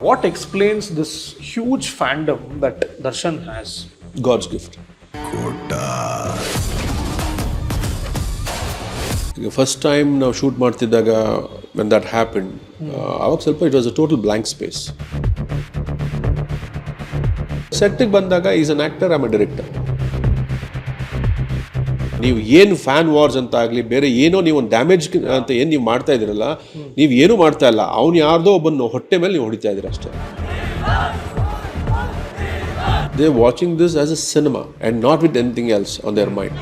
What explains this huge fandom that Darshan has? God's gift. ಈಗ first time ನಾವು shoot ಮಾಡ್ತಿದ್ದಾಗ when that happen ಅವಾಗ ಸ್ವಲ್ಪ it was a total blank space. ಸೆಟ್ಟಿಗೆ ಬಂದಾಗ is an actor, I am a director. ನೀವು ಏನು fan wars ಅಂತ ಆಗಲಿ ಬೇರೆ ಏನೋ ನೀವು ಒಂದು ಡ್ಯಾಮೇಜ್ ಅಂತ ಏನು ನೀವು ಮಾಡ್ತಾ ಇದ್ದೀರಲ್ಲ, ನೀವು ಏನೂ ಮಾಡ್ತಾ ಇಲ್ಲ, ಅವ್ನು ಯಾರ್ದೋ ಒಬ್ಬನ ಹೊಟ್ಟೆ ಮೇಲೆ ನೀವು ಹೊಡಿತಾ ಇದ್ದೀರ ಅಷ್ಟೇ. They are watching this as a cinema and not with anything else on their mind.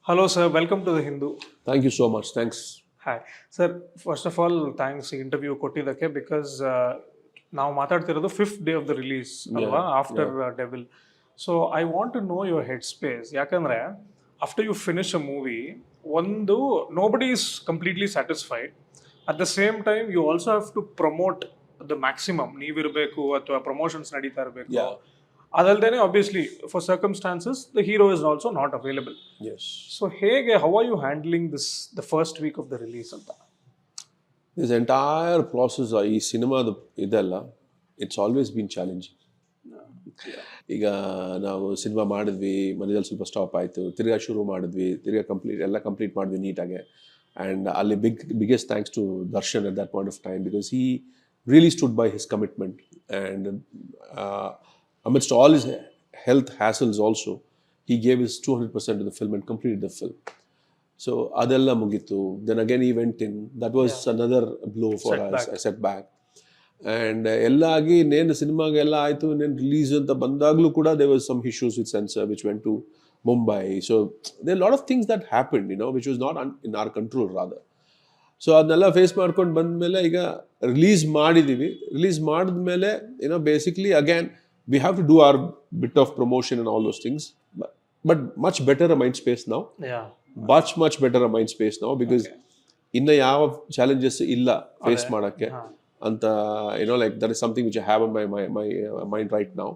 Hello, sir. Welcome to the Hindu. Thank you so much. Thanks. Hi, sir. First of all, thanks interview ಕೊಟ್ಟಿದ್ದಕ್ಕೆ because ನಾವು ಮಾತಾಡ್ತಿರೋದು 5th day of the release ಅಲ್ವಾ, after Devil. So I want to know your headspace. ಯಾಕಂದ್ರೆ after you finish a movie, ಒಂದು nobody is completely satisfied. At the same time, you also have to promote the maximum. ನೀವಿರಬೇಕು ಅಥವಾ promotions ನಡೀತಾ ಇರಬೇಕು. ಅದಲ್ದೇನೆ obviously for circumstances the hero is also not available. Yes. So ಹೇಗೆ, how are you handling this the first week of the release ಅಂತ? This entire process ಈ ಸಿನಿಮಾದ ಇದೆಲ್ಲ it's always bean challenging. ಈಗ ನಾವು ಸಿನಿಮಾ ಮಾಡಿದ್ವಿ, ಮಧ್ಯದಲ್ಲಿ ಸ್ವಲ್ಪ ಸ್ಟಾಪ್ ಆಯಿತು, ತಿರ್ಗಾ ಶುರು ಮಾಡಿದ್ವಿ, ತಿರ್ಗಾ ಕಂಪ್ಲೀಟ್ ಮಾಡಿದ್ವಿ ನೀಟಾಗೆ. ಆ್ಯಂಡ್ ಅಲ್ಲಿ biggest thanks to Darshan at that point of time because he really stood by his commitment. And amidst all his health hassles also, he gave his 200% to the film and completed the film. So adella mugitu. Then again he went in. That was another blow for us, a setback. And ella agi nenu cinema ge ella aitu, nen release anta bandaglu kuda there was some issues with censor which went to Mumbai. So there are a lot of things that happened, which was not in our control rather. So adnella face ಮಾಡ್ಕೊಂಡು ಬಂದ ಮೇಲೆ ಈಗ release ಮಾಡಿದೀವಿ. Release ಮಾಡಿದ್ಮೇಲೆ basically again we have to do our bit of promotion and all those things, but much better a mind space now. Much better a mind space now because inna yav challenges illa face madakke anta like that is something which I have on my mind right now.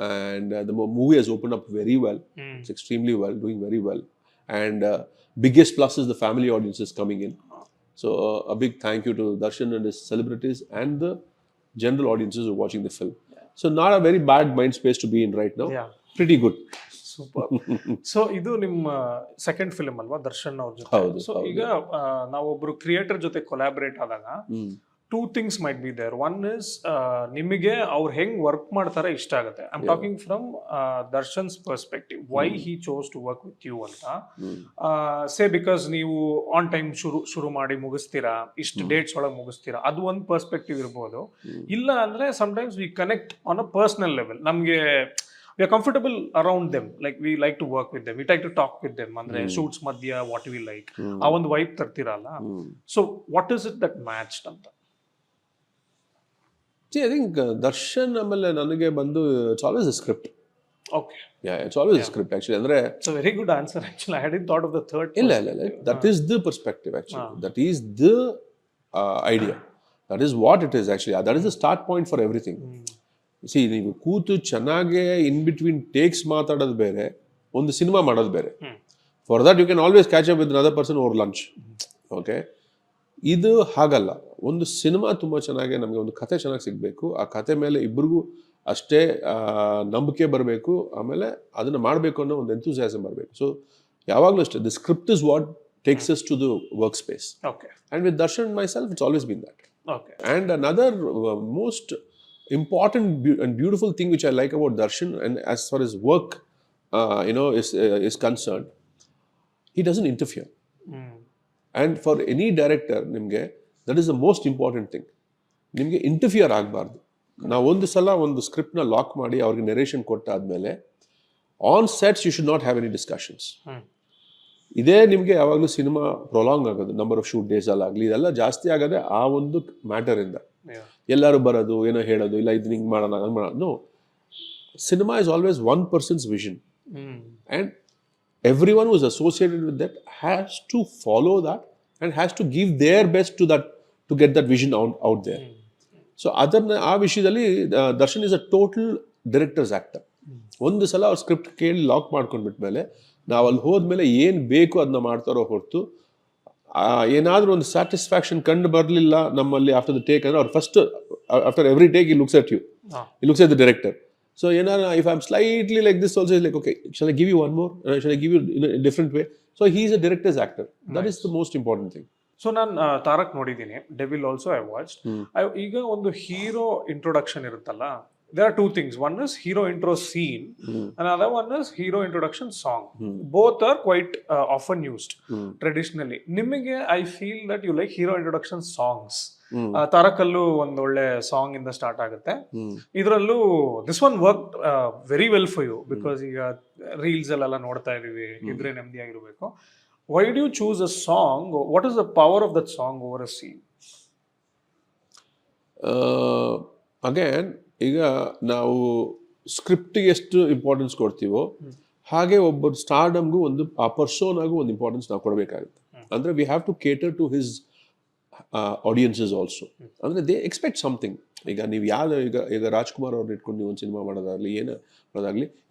And the movie has opened up very well. It's extremely well, doing very well. And biggest plus is the family audience is coming in. So a big thank you to Darshan and his celebrities and the general audiences who are watching the film. So not a very bad mind space to be in right now. Pretty good. Super. So ಇದು ನಿಮ್ಮ second film ಅಲ್ವಾ ದರ್ಶನ್ ಅವ್ರ ಜೊತೆ? So ಈಗ ನಾವೊಬ್ರು creator ಜೊತೆ collaborate ಆದಾಗ two things might be there. One is ನಿಮಗೆ ಅವ್ರು ಹೆಂಗ್ ವರ್ಕ್ ಮಾಡ್ತಾರೆ ಇಷ್ಟ ಆಗುತ್ತೆ. I am talking from Darshan's perspective, why he chose to work with you ಅಂತ. ಸೇ ಬಿಕಾಸ್ ನೀವು ಆನ್ ಟೈಮ್ ಶುರು ಮಾಡಿ ಮುಗಿಸ್ತೀರಾ, ಇಷ್ಟು ಡೇಟ್ಸ್ ಒಳಗೆ ಮುಗಿಸ್ತೀರಾ, ಅದು ಒಂದು ಪರ್ಸ್ಪೆಕ್ಟಿವ್ ಇರ್ಬೋದು. ಇಲ್ಲ ಅಂದ್ರೆ sometimes we connect on a personal level. ನಮಗೆ we are comfortable around them, like we like to work with them, we like to talk with them, andre shoots madhya what we like ಆ ಒಂದು vibe ತರ್ತಿರಲ್ಲ. So what is it that matched anta? See, I think Darshan amale nanage bandu it's always a script. Okay. Yeah, it's always a script actually. Andre it's a very good answer actually. I hadn't thought of the third illa that is the perspective actually. That is the idea. That is what it is actually. That is the start point for everything. C ನೀವು ಕೂತು ಚೆನ್ನಾಗೆ in between takes ಮಾತಾಡೋದು ಬೇರೆ, ಒಂದು cinema ಮಾಡೋದು ಬೇರೆ. For that you can always catch up with another person over lunch. Okay, ಇದು ಹಾಗಲ್ಲ. ಒಂದು ಸಿನಿಮಾ ತುಂಬ ಚೆನ್ನಾಗಿ ನಮಗೆ ಒಂದು ಕತೆ ಚೆನ್ನಾಗಿ ಸಿಗಬೇಕು, ಆ ಕತೆ ಮೇಲೆ ಇಬ್ಬರಿಗೂ ಅಷ್ಟೇ ನಂಬಿಕೆ ಬರಬೇಕು, ಆಮೇಲೆ ಅದನ್ನು ಮಾಡಬೇಕು ಅನ್ನೋ ಒಂದು ಎಂಥೂಸಿಯಾಸಮ್ ಬರಬೇಕು. ಸೊ ಯಾವಾಗಲೂ ಅಷ್ಟೇ the script is what takes us to the work space. Okay, and with Darshan myself it's always been that. Okay, and another most important and beautiful thing which I like about Darshan, and as far as work is concerned, he doesn't interfere. And for any director nimge that is the most important thing. Nimge interfere ಆಗಬಾರ್ದು. ನಾವು ಒಂದು ಸಲ ಒಂದು script ನ lock ಮಾಡಿ ಅವ್ರಿಗೆ narration ಕೊಟ್ಟಾದ್ಮೇಲೆ on sets you should not have any discussions. ಇದೇ ನಿಮಗೆ ಯಾವಾಗಲೂ ಸಿನಿಮಾ ಪ್ರೊಲಾಂಗ್ ಆಗೋದು, ನಂಬರ್ ಆಫ್ ಶೂಟ್ ಡೇಸ್ ಅಲ್ಲಾಗಲಿ, ಇದೆಲ್ಲ ಜಾಸ್ತಿ ಆಗೋದೆ ಆ ಒಂದು ಮ್ಯಾಟರಿಂದ. ಎಲ್ಲರೂ ಬರೋದು, ಏನೋ ಹೇಳೋದು, ಇಲ್ಲ ಇದನ್ನ ಹಿಂಗೆ ಮಾಡೋಣ ಹಂಗೆ ಮಾಡೋಣ. No, cinema is always one person's vision and everyone was associated with that has to follow that and has to give their best to that to get that vision out there. So ಅದನ್ನ ಆ ವಿಷಯದಲ್ಲಿ Darshan is a total director's actor. ಒಂದು ಸಲ ಅವ್ರ script ಕೇಳಿ lock ಮಾಡ್ಕೊಂಡ್ಬಿಟ್ಮೇಲೆ ನಾವು ಅಲ್ಲಿ ಹೋದ್ಮೇಲೆ ಏನು ಬೇಕು ಅದನ್ನ ಮಾಡ್ತಾರೋ ಹೊರತು ಏನಾದರೂ ಒಂದು ಸ್ಯಾಟಿಸ್ಫ್ಯಾಕ್ಷನ್ ಕಂಡು ಬರಲಿಲ್ಲ ನಮ್ಮಲ್ಲಿ ಆಫ್ಟರ್ ದ ಟೇಕ್ ಅಂದರೆ ಅವ್ರು first after every take he looks at you, he looks at the director. So ಏನಾದ್ರು if I am slightly like this also is like okay shall I give you one more, shall I give you in a different way. So he is a director's actor, that is the most important thing. So ನಾನು ತಾರಕ್ ನೋಡಿದ್ದೀನಿ, devil also I watched. ಈಗ ಒಂದು hero introduction ಇರುತ್ತಲ್ಲ, there are two things. One is hero intro scene, another one is hero introduction song. Both are quite often used traditionally. Nimage I feel that you like hero introduction songs. ತಾರಕಲ್ಲೂ ಒಂದು ಒಳ್ಳೆ song ಇಂದ start ಆಗುತ್ತೆ. ಇದರಲ್ಲೂ this one work very well for you, because ಈಗ reels ಅಲ್ಲೆಲ್ಲ ನೋಡ್ತಾ ಇದೀವಿ, ಇದ್ರೆ ನೆಮ್ಮದಿಯಾಗಿರ್ಬೇಕು. Why do you choose a song? What is the power of that song over a scene? Again ಈಗ ನಾವು ಸ್ಕ್ರಿಪ್ಟಿಗೆ ಎಷ್ಟು ಇಂಪಾರ್ಟೆನ್ಸ್ ಕೊಡ್ತೀವೋ ಹಾಗೆ ಒಬ್ಬರು ಸ್ಟಾರ್ಡಮ್ಗೂ ಒಂದು ಆ ಪರ್ಸೋನಾಗೂ ಒಂದು ಇಂಪಾರ್ಟೆನ್ಸ್ ನಾವು ಕೊಡಬೇಕಾಗುತ್ತೆ. ಅಂದರೆ we have to cater to his audiences also. ಅಂದರೆ ದೇ ಎಕ್ಸ್ಪೆಕ್ಟ್ ಸಮಥಿಂಗ್. ಈಗ ನೀವು ಈಗ ರಾಜ್ಕುಮಾರ್ ಅವ್ರನ್ನ ಇಟ್ಕೊಂಡು ನೀವು ಒಂದು ಸಿನಿಮಾ ಮಾಡೋದಾಗಲಿ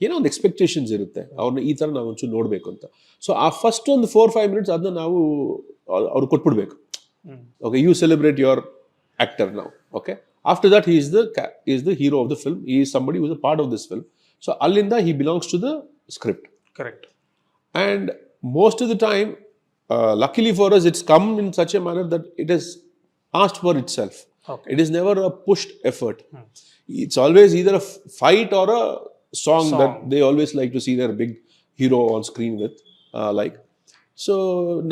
ಏನೋ ಒಂದು ಎಕ್ಸ್ಪೆಕ್ಟೇಷನ್ಸ್ ಇರುತ್ತೆ, ಅವ್ರನ್ನ ಈ ಥರ ನಾವು ಒಂಚೂರು ನೋಡಬೇಕು ಅಂತ. ಸೊ ಆ ಫಸ್ಟ್ ಒಂದು 4-5 minutes ಅದನ್ನ ನಾವು ಅವ್ರಿಗೆ ಕೊಟ್ಬಿಡ್ಬೇಕು. Okay, you celebrate your actor now. Okay, after that he is the hero of the film, he is somebody who is a part of this film. So allinda he belongs to the script. Correct. And most of the time luckily for us it's come in such a manner that it has asked for itself. Okay. It is never a pushed effort. It's always either a fight or a song that they always like to see their big hero on screen with like. So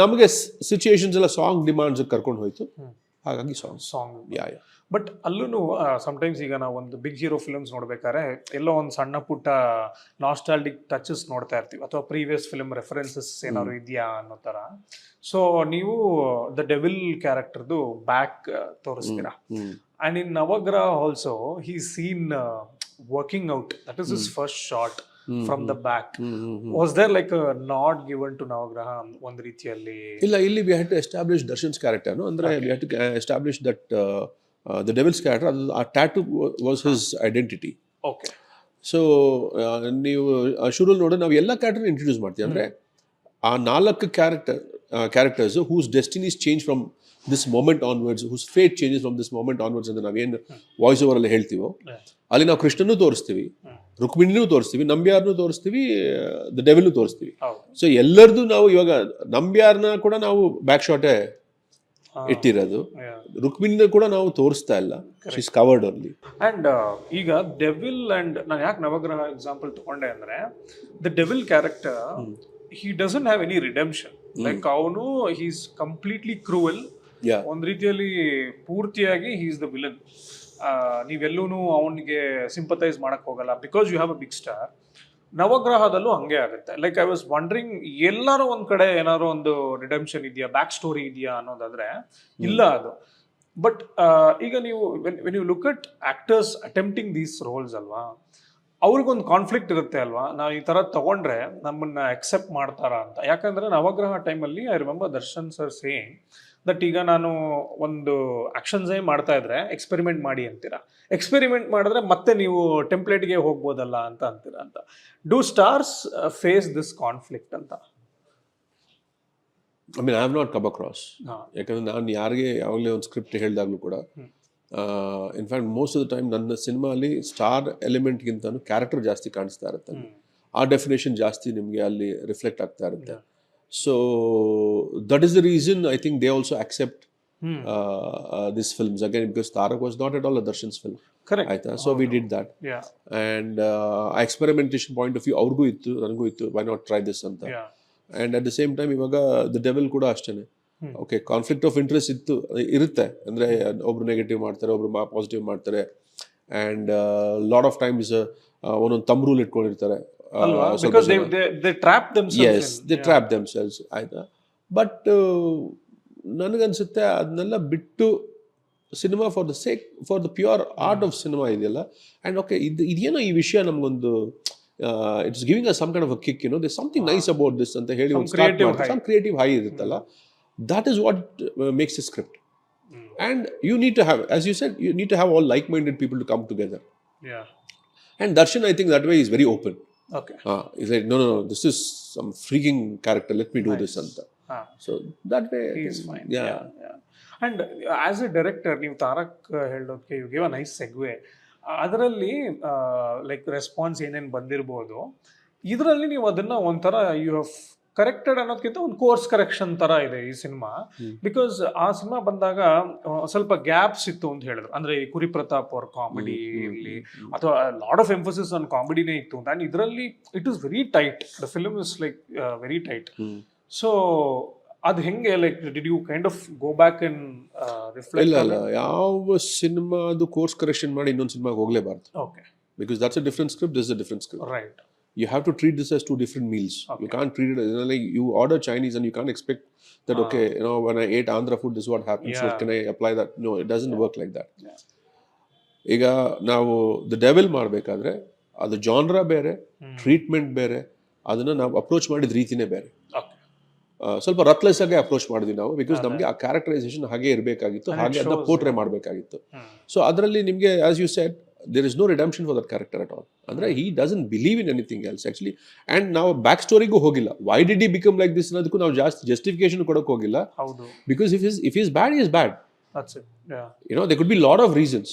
namage situations alla song demands karkondu hoytu, ಹಾಗಾಗಿ song. But ಅಲ್ಲೂ sometimes ಈಗ ನಾವು ಒಂದು big hero films ನೋಡ್ಬೇಕಾದ್ರೆ ಎಲ್ಲೋ ಒಂದು ಸಣ್ಣ ಪುಟ್ಟ nostalgic touches ನೋಡ್ತಾ ಇರ್ತೀವಿ, ಅಥವಾ ಪ್ರೀವಿಯಸ್ ಫಿಲ್ಮ್ ರೆಫರೆನ್ಸಸ್ ಏನಾದ್ರು ಇದೆಯಾ ಅನ್ನೋ ಥರ. ಸೊ ನೀವು ದ ಡೆವಿಲ್ ಕ್ಯಾರೆಕ್ಟರ್ದು ಬ್ಯಾಕ್ ತೋರಿಸ್ತೀರಾ. And in Navagraha also he seen working out, that is his first shot from the back. Was there like a nod given to Navagraha ಒಂದು ರೀತಿಯಲ್ಲಿ? ಇಲ್ಲ, ಇಲ್ಲಿ we had to establish Darshan's character, no? ಅಂದ್ರೆ we had to establish that the devil's character, a tattoo was his identity. Okay. So ನೀವು ಶುರು ನೋಡಿ ನಾವು ಎಲ್ಲ ಕ್ಯಾರೆಕ್ಟರ್ ಇಂಟ್ರೊಡ್ಯೂಸ್ ಮಾಡ್ತೀವಿ. ಅಂದರೆ ಆ 4 characters whose destinies change from this moment onwards, whose fate changes from this moment onwards ಅಂತ ನಾವೇನು ವಾಯ್ಸ್ ಓವರ್ ಅಲ್ಲಿ ಹೇಳ್ತೀವೋ, ಅಲ್ಲಿ ನಾವು ಕೃಷ್ಣನೂ ತೋರಿಸ್ತೀವಿ, ರುಕ್ಮಿಣಿನೂ ತೋರಿಸ್ತೀವಿ, ನಂಬ್ಯಾರ್ನೂ ತೋರಿಸ್ತೀವಿ, ದ ಡೆವಿಲ್ನೂ ತೋರಿಸ್ತೀವಿ. ಸೊ ಎಲ್ಲರದು ನಾವು ಇವಾಗ ನಂಬ್ಯಾರ್ನ ಕೂಡ ನಾವು ಬ್ಯಾಕ್ ಶಾಟೇ ಇಟ್ಟಿರೋದು, ರುಕ್ಮಿಣಿನ ಕೂಡ ನಾವು ತೋರಿಸ್ತಾ ಇಲ್ಲ, she is covered only. And ಈಗ ಡೆವಿಲ್ ಅಂಡ್ ನಾನು ಯಾಕೆ ನವಗ್ರಹ ಎಕ್ಸಾಂಪಲ್ ತಗೊಂಡೆ ಅಂದ್ರೆ, the devil character he doesn't have any redemption. Like ಅವನು he is completely cruel. ಒಂದ್ ರೀತಿಯಲ್ಲಿ ಪೂರ್ತಿಯಾಗಿ he is the villain. ನೀವೆಲ್ಲೂ ಅವನಿಗೆ ಸಿಂಪತೈಸ್ ಮಾಡಕ್ ಹೋಗಲ್ಲ, because you have a big star. ನವಗ್ರಹದಲ್ಲೂ ಹಂಗೆ ಆಗುತ್ತೆ. ಲೈಕ್ ಐ ವಾಸ್ ವಂಡರಿಂಗ್, ಎಲ್ಲಾರು ಒಂದ್ ಕಡೆ ಏನಾದ್ರು ಒಂದು ರಿಡೆಂಪ್ಷನ್ ಇದೆಯಾ, ಬ್ಯಾಕ್ ಸ್ಟೋರಿ ಇದೆಯಾ ಅನ್ನೋದಾದ್ರೆ ಇಲ್ಲ ಅದು. ಬಟ್ ಈಗ ನೀವು when you look at actors attempting these roles ಅಲ್ವಾ, ಅವ್ರಿಗೊಂದು ಕಾನ್ಫ್ಲಿಕ್ಟ್ ಇರುತ್ತೆ ಅಲ್ವಾ, ನಾವು ಈ ತರ ತಗೊಂಡ್ರೆ ನಮ್ಮನ್ನ ಅಕ್ಸೆಪ್ಟ್ ಮಾಡ್ತಾರಾ ಅಂತ. ಯಾಕಂದ್ರೆ ನವಗ್ರಹ ಟೈಮಲ್ಲಿ I remember Darshan sir saying that ಈಗ ನಾನು ಒಂದು ಆಕ್ಷನ್ಸೇ ಮಾಡ್ತಾ ಇದ್ರೆ ಎಕ್ಸ್ಪೆರಿಮೆಂಟ್ ಮಾಡಿ ಅಂತೀರಾ, ಎಕ್ಸ್ಪೆರಿಮೆಂಟ್ ಮಾಡಿದ್ರೆ ಮತ್ತೆ ನೀವು ಟೆಂಪ್ಲೇಟ್ಗೆ ಹೋಗ್ಬೋದಲ್ಲ ಅಂತ ಅಂತೀರಾ ಅಂತ. Do stars face this conflict ಅಂತ? I mean I have not come across. ಯಾಕಂದ್ರೆ ನಾನು ಯಾರಿಗೆ ಯಾವಾಗಲೇ ಒಂದು ಸ್ಕ್ರಿಪ್ಟ್ ಹೇಳಿದಾಗಲೂ ಕೂಡ, in fact most of the time ನನ್ನ ಸಿನಿಮಾಲಿ ಸ್ಟಾರ್ ಎಲಿಮೆಂಟ್ಗಿಂತನೂ ಕ್ಯಾರೆಕ್ಟರ್ ಜಾಸ್ತಿ ಕಾಣಿಸ್ತಾ ಇರುತ್ತೆ. ಆ ಡೆಫಿನೇಷನ್ ಜಾಸ್ತಿ ನಿಮಗೆ ಅಲ್ಲಿ ರಿಫ್ಲೆಕ್ಟ್ ಆಗ್ತಾ ಇರುತ್ತೆ. So that is the reason I think they also accept this films again, because Tarak was not at all a Darshan's film. ಆಯ್ತಾ? So we did that. And ಆ ಎಕ್ಸ್ಪೆರಿಮೆಂಟೇಷನ್ ಪಾಯಿಂಟ್ ಆಫ್ ವ್ಯೂ ಅವ್ರಿಗೂ ಇತ್ತು, ನನಗೂ ಇತ್ತು, ವೈ ನಾಟ್ ಟ್ರೈ ದಿಸ್ ಅಂತ. And at the same time ಇವಾಗ the devil ಕೂಡ ಅಷ್ಟೇ. ಓಕೆ, ಕಾನ್ಫ್ಲಿಕ್ಟ್ ಆಫ್ ಇಂಟ್ರೆಸ್ಟ್ ಇರುತ್ತೆ. ಅಂದರೆ ಒಬ್ರು ನೆಗೆಟಿವ್ ಮಾಡ್ತಾರೆ, ಒಬ್ರು ಪಾಸಿಟಿವ್ ಮಾಡ್ತಾರೆ. ಆ್ಯಂಡ್ ಲಾಟ್ ಆಫ್ ಟೈಮ್ಸ್ ಒಂದೊಂದು ತಮ್ ರೂಲ್ ಇಟ್ಕೊಂಡಿರ್ತಾರೆ. they trap themselves. Yes, they trap themselves. ಆಯ್ತಾ? ಬಟ್ ನನಗನ್ಸುತ್ತೆ ಅದನ್ನೆಲ್ಲ ಬಿಟ್ಟು cinema for the pure art of cinema ಇದೆಯಲ್ಲ. ಆ್ಯಂಡ್ ಓಕೆ, ಇದೇನೋ ಈ ವಿಷಯ ನಮಗೊಂದು it's giving us some kind of a kick, you know, there something nice about this ಅಂತ ಹೇಳಿ ಒಂದು ಸಮ್ ಕ್ರಿಯೇಟಿವ್ ಹೈ ಇರುತ್ತಲ್ಲ. That is what makes a script. And you need to have, as you said, you need to have all like-minded people to come together. Yeah. And Darshan, I think that way is very open. Okay. He's like, no, this is some freaking character, let me do this anta. So that way, he's fine. yeah. And as a director, ನೀವು ತಾರಕ್ ಹೇಳೋದಕ್ಕೆ you give a nice ಸೆಗ್ವೆ. ಅದರಲ್ಲಿ like response ಏನೇನು ಬಂದಿರ್ಬೋದು, ಇದರಲ್ಲಿ ನೀವು ಅದನ್ನ ಒಂಥರ you have corrected ಅನ್ನೋದಕ್ಕಿಂತ ಒಂದು ಕೋರ್ಸ್ ಕರೆಕ್ಷನ್ ತರ ಇದೆ ಈ ಸಿನಿಮಾ. ಬಿಕಾಸ್ ಆ ಸಿನಿಮಾ ಬಂದಾಗ ಸ್ವಲ್ಪ ಗ್ಯಾಪ್ಸ್ ಇತ್ತು ಅಂತ ಹೇಳಿದ್ರು. ಅಂದ್ರೆ ಈ ಕುರಿ ಪ್ರತಾಪ್ ಅವ್ರ ಕಾಮಿಡಿ ಇರಲಿ ಅಥವಾ ಲಾಟ್ ಆಫ್ ಎಂಫೋಸಿಸ್ ಆನ್ ಕಾಮಿಡಿನೇ ಇತ್ತು. ಅಂಡ್ ಇದರಲ್ಲಿ it is very tight, the film is like very tight. So ಅದು ಹೆಂಗೆ, like did you kind of go back and reflect? ಇಲ್ಲ, ಯಾವ ಸಿನಿಮಾದು ಕೋರ್ಸ್ ಕರೆಕ್ಷನ್ ಮಾಡಿ ಇನ್ನೊಂದು ಸಿನಿಮಾಗೆ ಹೋಗಲೇಬಾರ್ದು. Okay, because that's a different script, this is a different script. Right. You have to treat this as two different meals. You can't treat it as, like, you order Chinese and you can't expect that, okay, when I ate Andhra food, this is what happens. So can I apply that? No, it doesn't work like that. ಈಗ ನಾವು the devil ಮಾಡಬೇಕಾದ್ರೆ ಅದು genre ಬೇರೆ, treatment ಬೇರೆ, ಅದನ್ನ ನಾವು approach ಮಾಡಿದ ರೀತಿನೇ ಬೇರೆ. ಸ್ವಲ್ಪ ರತ್ಲೆಸ್ ಆಗಿ ಅಪ್ರೋಚ್ ಮಾಡಿದ್ವಿ ನಾವು, ಬಿಕಾಸ್ ನಮಗೆ ಆ ಕ್ಯಾರೆಕ್ಟರೈಸೇಷನ್ ಹಾಗೆ ಇರಬೇಕಾಗಿತ್ತು, ಹಾಗೆ ಅದನ್ನ ಪೋರ್ಟ್ರೇ ಮಾಡಬೇಕಾಗಿತ್ತು. ಸೊ ಅದರಲ್ಲಿ ನಿಮಗೆ, as you said, there is no redemption for that character at all. Andre he doesn't believe in anything else actually, and now back story go hogilla, why did he become like this annadukku now justification kodak hogilla. Haudu, because if he is bad, he is bad. That's it. Yeah. You know, there could be a lot of reasons.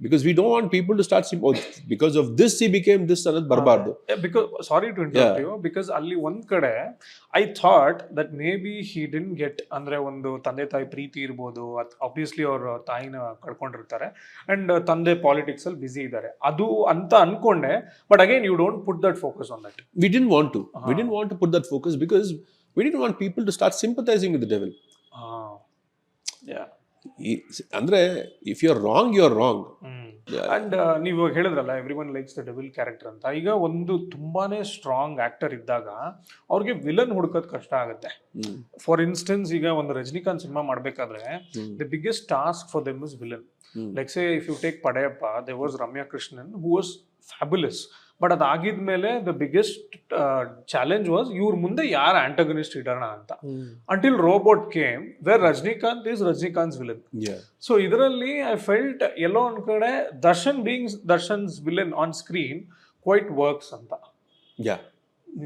Because we don't want people to start saying, oh, because of this he became this annad barbardu. Because, sorry to interrupt you, because alli one kade I thought that maybe he didn't get, andre ಒಂದು ತಂದೆ ತಾಯಿ ಪ್ರೀತಿ ಇರಬಹುದು, obviously ಅವ್ರ ತಾಯಿನ ಕಳ್ಕೊಂಡಿರ್ತಾರೆ, and ತಂದೆ politics ಅಲ್ಲಿ ಬಿಸಿ ಇದ್ದಾರೆ, ಅದು ಅಂತ ಅನ್ಕೊಂಡೆ. But again, you don't put that focus on that. We didn't want to. We didn't want to put that focus because we didn't want people to start sympathizing with the devil. Yeah. ಅಂದ್ರೆ if you are wrong, you are wrong. And ನೀವು ಹೇಳಿದ್ರಲ್ಲ everyone likes the devil character ಅಂತ. ಈಗ ಒಂದು ತುಂಬಾನೇ strong actor ಇದ್ದಾಗ ಅವ್ರಿಗೆ villain ಹುಡುಕೋದ್ ಕಷ್ಟ ಆಗುತ್ತೆ. ಫಾರ್ ಇನ್ಸ್ಟೆನ್ಸ್, ಈಗ ಒಂದು ರಜನಿಕಾಂತ್ ಸಿನಿಮಾ ಮಾಡ್ಬೇಕಾದ್ರೆ the biggest task for them is villain. Like say if you take Padayappa, there was Ramya Krishnan who was fabulous. But ಅದಾಗಿದ್ಮೇಲೆ ದ ಬಿಗ್ಗೆಸ್ಟ್ ಚಾಲೆಂಜ್ ವಾಸ್ ಇವ್ರ ಮುಂದೆ ಯಾರ ಆಂಟಗನಿಸ್ಟ್ ಇಡೋಣ ಅಂತ. Until robot came where Rajinikanth is Rajinikanth villain. So ಇದರಲ್ಲಿ I felt ಎಲ್ಲೋ ಒಂದ್ ಕಡೆ Darshan being Darshan's villain on screen quite works ಅಂತ.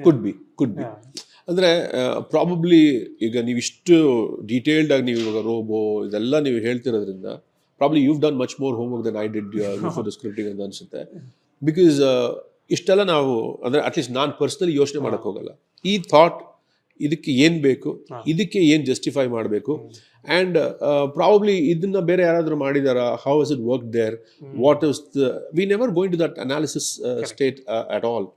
ಕುಡ್ ಬಿ ಅಂದ್ರೆ ಪ್ರಾಬಬ್ಲಿ ಈಗ ನೀವು ಇಷ್ಟು ಡೀಟೇಲ್ಡ್ ಆಗಿ ನೀವು ಇವಾಗ ರೋಬೋ ಇದೆಲ್ಲ ನೀವು ಹೇಳ್ತಿರೋದ್ರಿಂದ probably you've done much more homework than I did for the scripting ಅಂತ ಅನ್ಸುತ್ತೆ. ಬಿಕಾಸ್ ಇಷ್ಟೆಲ್ಲ ನಾವು, ಅಂದ್ರೆ ಅಟ್ಲೀಸ್ಟ್ ನಾನು ಪರ್ಸನಲಿ ಯೋಚನೆ ಮಾಡಕ್ ಹೋಗಲ್ಲ. ಈ ಥಾಟ್ ಇದಕ್ಕೆ ಏನ್ ಬೇಕು, ಇದಕ್ಕೆ ಏನ್ ಜಸ್ಟಿಫೈ ಮಾಡಬೇಕು, ಅಂಡ್ ಪ್ರಾಬಬ್ಲಿ ಇದನ್ನ ಬೇರೆ ಯಾರಾದ್ರೂ ಮಾಡಿದಾರ, how has it work there, what is the, we never going to that analysis state at all.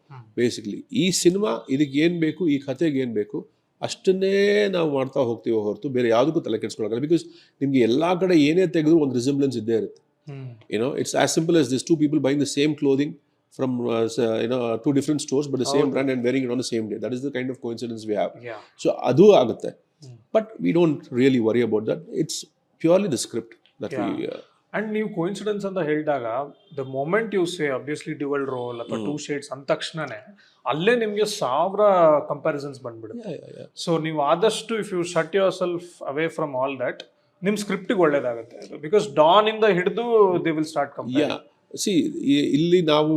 Basically ಈ ಸಿನಿಮಾ ಇದಕ್ಕೆ ಏನ್ ಬೇಕು, ಈ ಕಥೆಗೆ ಏನ್ ಬೇಕು, ಅಷ್ಟನ್ನೇ ನಾವು ಮಾಡ್ತಾ ಹೋಗ್ತೀವೋ ಹೊರತು ಬೇರೆ ಯಾವುದಕ್ಕೂ ತಲೆ ಕೆಡಿಸ್ಕೊಳ್ಳೋಲ್ಲ. ಬಿಕಾಸ್ ನಿಮ್ಗೆ ಎಲ್ಲಾ ಕಡೆ ಏನೇ ತೆಗೆದ್ರು ಒಂದು ರಿಸೆಂಬ್ಲೆನ್ಸ್ ಇದ್ದೇ ಇರುತ್ತೆ. You know, it's as simple as this: two people buying the same clothing from two different stores, but the same brand and wearing it on the same day. That is the kind of coincidence we have. So adu agutte, but we don't really worry about that. It's purely the script that we and ನೀವು coincidence ಅಂತ ಹೇಳಿದಾಗ, the moment you say obviously dual role ಅಥವಾ two shades ಅಂದ ತಕ್ಷಣನೇ ಅಲ್ಲೇ ನಿಮಗೆ 1000 comparisons ಬಂದ್ಬಿಡುತ್ತೆ. So ನೀವು ಆದಷ್ಟು if you shut yourself away from all that, ನಿಮ್ ಸ್ಕ್ರಿಪ್ಟಿಗೆ ಒಳ್ಳೇದಾಗುತ್ತೆ. ಬಿಕಾಸ್ ಡಾನ್ ಇಂದ ಹಿಡಿದು they will start compare. See ಇಲ್ಲಿ ನಾವು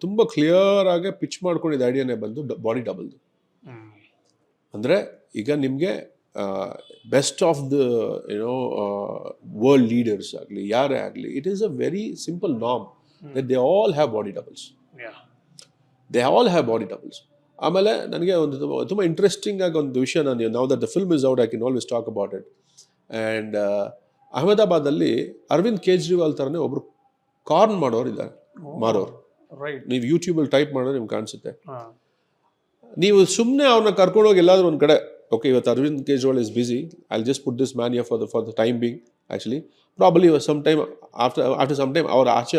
ತುಂಬಾ ಕ್ಲಿಯರ್ ಆಗಿ ಪಿಚ್ ಮಾಡ್ಕೊಂಡಿದ್ದ ಐಡಿಯಾನೇ ಬಂದು ಬಾಡಿ ಡಬಲ್. ಅಂದ್ರೆ ಈಗ ನಿಮ್ಗೆ best of the world leaders ಆಗಲಿ ಯಾರೇ ಆಗಲಿ, it is a very simple norm that they all have body doubles. They all have body doubles. ಆಮೇಲೆ ನನಗೆ ಒಂದು ತುಂಬ ಇಂಟ್ರೆಸ್ಟಿಂಗ್ ಆಗಿ ಒಂದು ವಿಷಯ, ನಾನು now that the film is out, I can always talk about it. And ಅಹಮದಾಬಾದಲ್ಲಿ ಅರವಿಂದ್ ಕೇಜ್ರಿವಾಲ್ ಥರನೇ ಒಬ್ರು ಕಾರ್ನ್ ಮಾಡೋರು ಇದ್ದಾರೆ, ಮಾರೋರು. ನೀವು ಯೂಟ್ಯೂಬಲ್ಲಿ ಟೈಪ್ ಮಾಡಿದ್ರೆ ನಿಮ್ಗೆ ಕಾಣಿಸುತ್ತೆ. ನೀವು ಸುಮ್ಮನೆ ಅವ್ರನ್ನ ಕರ್ಕೊಂಡೋಗಿ ಎಲ್ಲಾದ್ರೂ ಒಂದು ಕಡೆ, ಓಕೆ ಇವತ್ತು Arvind Kejriwal is busy, I just put this man here for the time being. Actually probably some time after some time ಅವ್ರ ಆಚೆ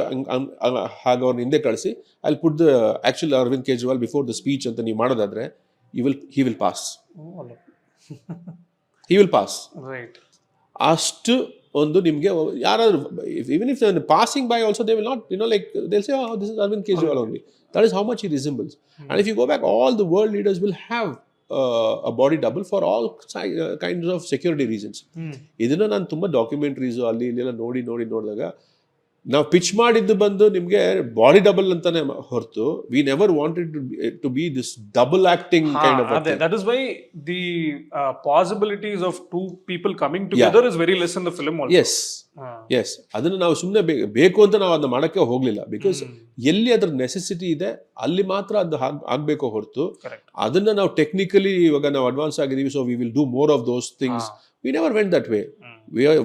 ಹಾಗೆ ಅವ್ರನ್ನ ಹಿಂದೆ ಕಳಿಸಿ I put the actually Arvind Kejriwal before the speech ಅಂತ ನೀವು ಮಾಡೋದಾದ್ರೆ he will pass. He will pass. Right. ಅಷ್ಟು ಒಂದು ನಿಮಗೆ ಯಾರಾದ್ರೂ, even if they're passing by also, they will not, like they'll say, oh, this is Arvind Kejriwal only. That is how much he resembles. And if you go back, all the world leaders will have a body double for all kinds of security reasons. ಇದನ್ನ ನಾನು ತುಂಬಾ documentaries ಅಲ್ಲಿ ಇಲ್ಲೆಲ್ಲ ನೋಡಿದಾಗ ನಾವು pitch ಮಾಡಿದ್ದು ಬಂದು ನಿಮಗೆ ಬಾಡಿ ಡಬಲ್ ಅಂತಾನೆ ಹೊರತು we never wanted to be this double acting kind of that is why the possibilities of two people coming together is very less in the film also. Yes ಅದನ್ನ ನಾವು ಸುಮ್ಮನೆ ಬೇಕು ಅಂತ ನಾವು ಅದನ್ನ ಮಾಡಕ್ಕೆ ಹೋಗ್ಲಿಲ್ಲ, ಬಿಕಾಸ್ ಎಲ್ಲಿ ಅದ್ರ ನೆಸೆಸಿಟಿ ಇದೆ ಅಲ್ಲಿ ಮಾತ್ರ ಅದು ಆಗ್ಬೇಕು ಹೊರತು ಅದನ್ನ ನಾವು ಟೆಕ್ನಿಕಲಿ ಇವಾಗ ನಾವು ಅಡ್ವಾನ್ಸ್ ಆಗಿದೀವಿ so we will do more of those things. We never went that way.